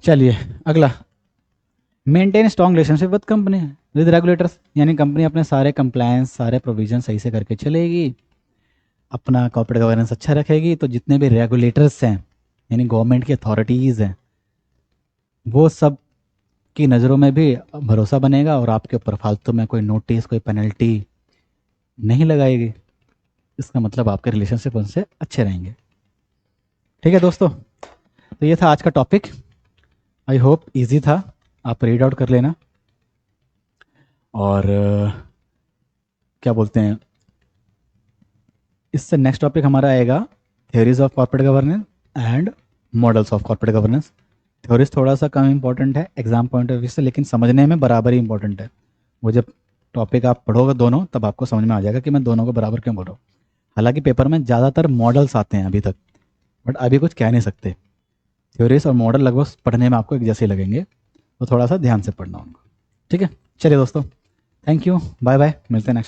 चलिए अगला। Maintain strong relationship with company with regulators, यानी कंपनी अपने सारे कंप्लायंस, सारे प्रोविजन सही से करके चलेगी, अपना कॉर्पोरेट गवर्नेंस अच्छा रखेगी, तो जितने भी रेगुलेटर्स हैं यानी गवर्नमेंट की अथॉरिटीज़ हैं, वो सब की नज़रों में भी भरोसा बनेगा और आपके ऊपर फालतू में कोई नोटिस, कोई पेनल्टी नहीं लगाएगी। इसका मतलब आपके रिलेशनशिप उनसे अच्छे रहेंगे। ठीक है दोस्तों, तो ये था आज का टॉपिक। आई होप इजी था, आप रीड आउट कर लेना। और क्या बोलते हैं, इससे नेक्स्ट टॉपिक हमारा आएगा theories of corporate governance and models of corporate governance. Theories थोड़ा सा कम इंपॉर्टेंट है एग्जाम पॉइंट ऑफ व्यू से, लेकिन समझने में बराबर ही इंपॉर्टेंट है। वो जब टॉपिक आप पढ़ोगे दोनों, तब आपको समझ में आ जाएगा कि मैं दोनों को बराबर क्यों बोल रहा हूँ। हालांकि पेपर में ज़्यादातर मॉडल्स आते हैं अभी तक, बट अभी कुछ कह नहीं सकते। थ्योरीज और मॉडल लगभग पढ़ने में आपको एक जैसे लगेंगे, तो थोड़ा सा ध्यान से पढ़ना उनको। ठीक है, चलिए दोस्तों, थैंक यू, बाय बाय, मिलते हैं नेक्स्ट।